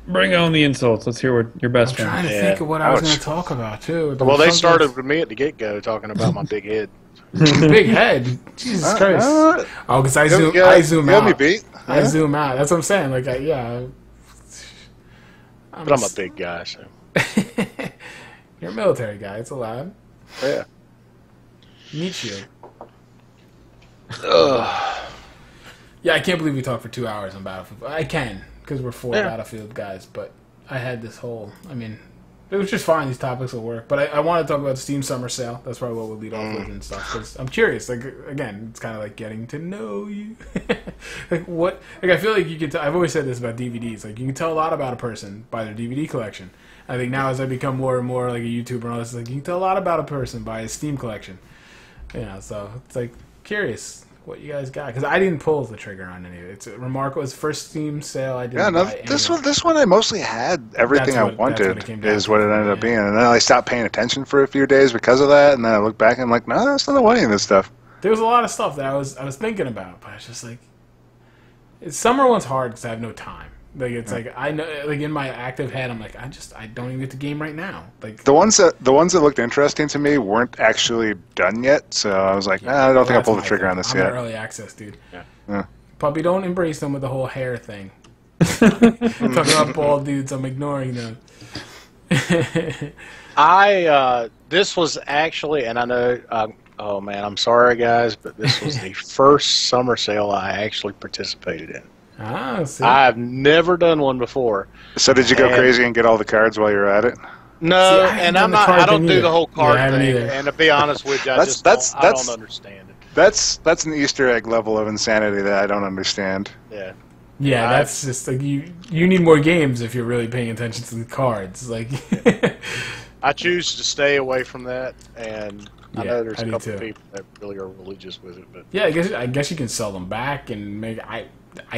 Bring on the insults. Let's hear what your best I'm friend. trying to think of what I was going to talk about too. Well, they started with me at the get-go talking about my big head. Big head. Jesus Christ. Oh, because I zoom you out. Me beat. I zoom out. That's what I'm saying. Like, but I'm a big guy, so. You're a military guy. It's allowed. Yeah. Meat shield. Yeah, I can't believe we talked for 2 hours on Battlefield. I can, because we're 4 Battlefield guys, but I had this whole... I mean, it was just fine. These topics will work. But I want to talk about the Steam Summer Sale. That's probably what we'll lead off with and stuff, because I'm curious. Like, again, it's kind of like getting to know you. Like, I feel like you can tell... I've always said this about DVDs. Like, you can tell a lot about a person by their DVD collection. I think now as I become more and more like a YouTuber and all this, like, you can tell a lot about a person by his Steam collection. So it's like curious what you guys got, because I didn't pull the trigger on any of it. It's remarkable. It's first Steam sale I didn't buy this one I mostly had everything I wanted is what it ended up being, and then I stopped paying attention for a few days because of that, and then I look back and I'm like, no, that's not any of this stuff. There was a lot of stuff that I was thinking about, but it's just like summer one's hard because I have no time. Like it's like I know, like in my active head, I'm like I don't even get the game right now. Like the ones that looked interesting to me weren't actually done yet, so I was like, I don't think I'll pull the trigger on this yet. I'm early access, dude. Yeah. Puppy, don't embrace them with the whole hair thing. Talking about bald dudes, I'm ignoring them. This was actually, and I know, oh man, I'm sorry guys, but this was the first summer sale I actually participated in. See. I've never done one before. So did you go crazy and get all the cards while you were at it? No, See, and I don't do the whole card thing. either. And to be honest with you, I don't understand it. That's an Easter egg level of insanity that I don't understand. Yeah. Yeah, that's just like you need more games if you're really paying attention to the cards. Like, I choose to stay away from that, and I know there's a couple of too. people that really are religious with it, but yeah, I guess you can sell them back and make. I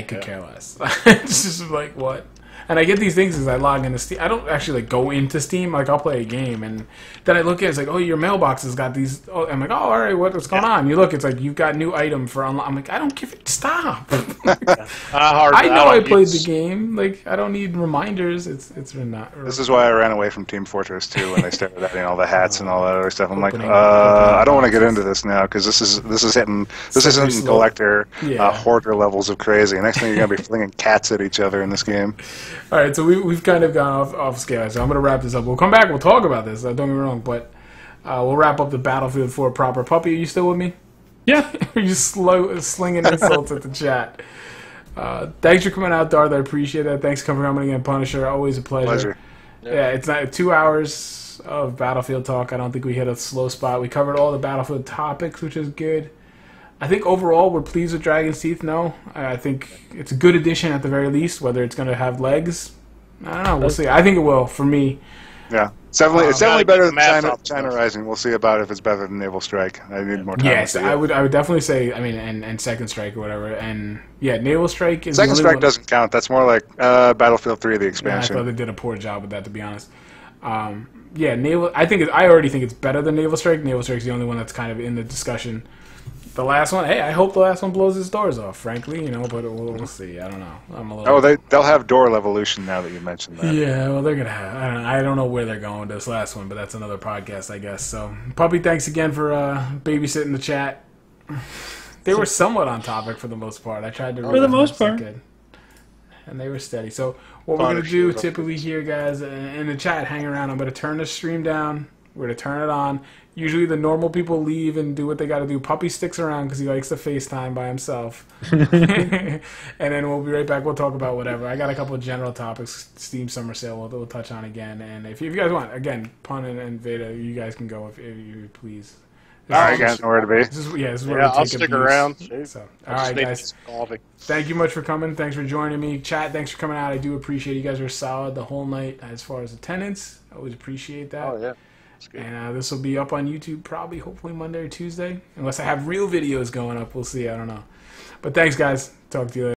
could care less. It's just like what. And I get these things as I log into Steam. I don't actually like go into Steam. Like I'll play a game and then I look at it, it's like, oh, your mailbox has got these. Oh, I'm like, oh, all right, what's going on? You look, it's like you've got new item for unlock. I'm like, I don't give it. Stop. I know I played the game. Like I don't need reminders. It's not. This is why I ran away from Team Fortress 2 when they started adding all the hats and all that other stuff. I'm like, I don't want to get into this now because this is hitting collector hoarder levels of crazy. Next thing you're gonna be flinging cats at each other in this game. All right, so we've kind of gone off scale, so I'm going to wrap this up. We'll come back, we'll talk about this, don't get me wrong, but we'll wrap up the Battlefield 4 proper. Puppy, are you still with me? Yeah. You're just slinging insults at the chat. Thanks for coming out, Darth. I appreciate that. Thanks for coming again, Punisher. Always a pleasure. Yeah, it's not 2 hours of Battlefield talk. I don't think we hit a slow spot. We covered all the Battlefield topics, which is good. I think overall we're pleased with Dragon's Teeth. No, I think it's a good addition at the very least. Whether it's going to have legs, I don't know. We'll see. I think it will for me. Yeah, it's definitely better than China Rising. We'll see about if it's better than Naval Strike. I need more time. Yes, I would definitely say. I mean, and Second Strike or whatever. And yeah, Naval Strike is Second Strike doesn't count. That's more like Battlefield 3, the expansion. Yeah, I thought they did a poor job with that, to be honest. Yeah, Naval. I already think it's better than Naval Strike. Naval Strike's the only one that's kind of in the discussion. The last one, hey, I hope the last one blows his doors off, frankly, but we'll see. I don't know. I'm a little... they'll have door evolution now that you mentioned that. Yeah, well, they're going to have... I don't know where they're going with this last one, but that's another podcast, I guess. So, Puppy, thanks again for babysitting the chat. They were somewhat on topic for the most part. I tried to... For the most part. And they were steady. So, what we're going to do typically here, guys, in the chat, hang around. I'm going to turn the stream down. We're going to turn it on. Usually the normal people leave and do what they got to do. Puppy sticks around because he likes to FaceTime by himself. And then we'll be right back. We'll talk about whatever. I got a couple of general topics. Steam Summer Sale we'll touch on again. And if you guys want, again, Pun and Veda, you guys can go if you please. All right, guys, know where to be. This is where we take I'll stick around. So, all right, guys. Thank you much for coming. Thanks for joining me. Chat, thanks for coming out. I do appreciate it. You guys were solid the whole night as far as attendance. I always appreciate that. Oh, yeah. And this will be up on YouTube probably, hopefully Monday or Tuesday. Unless I have real videos going up. We'll see. I don't know. But thanks, guys. Talk to you later.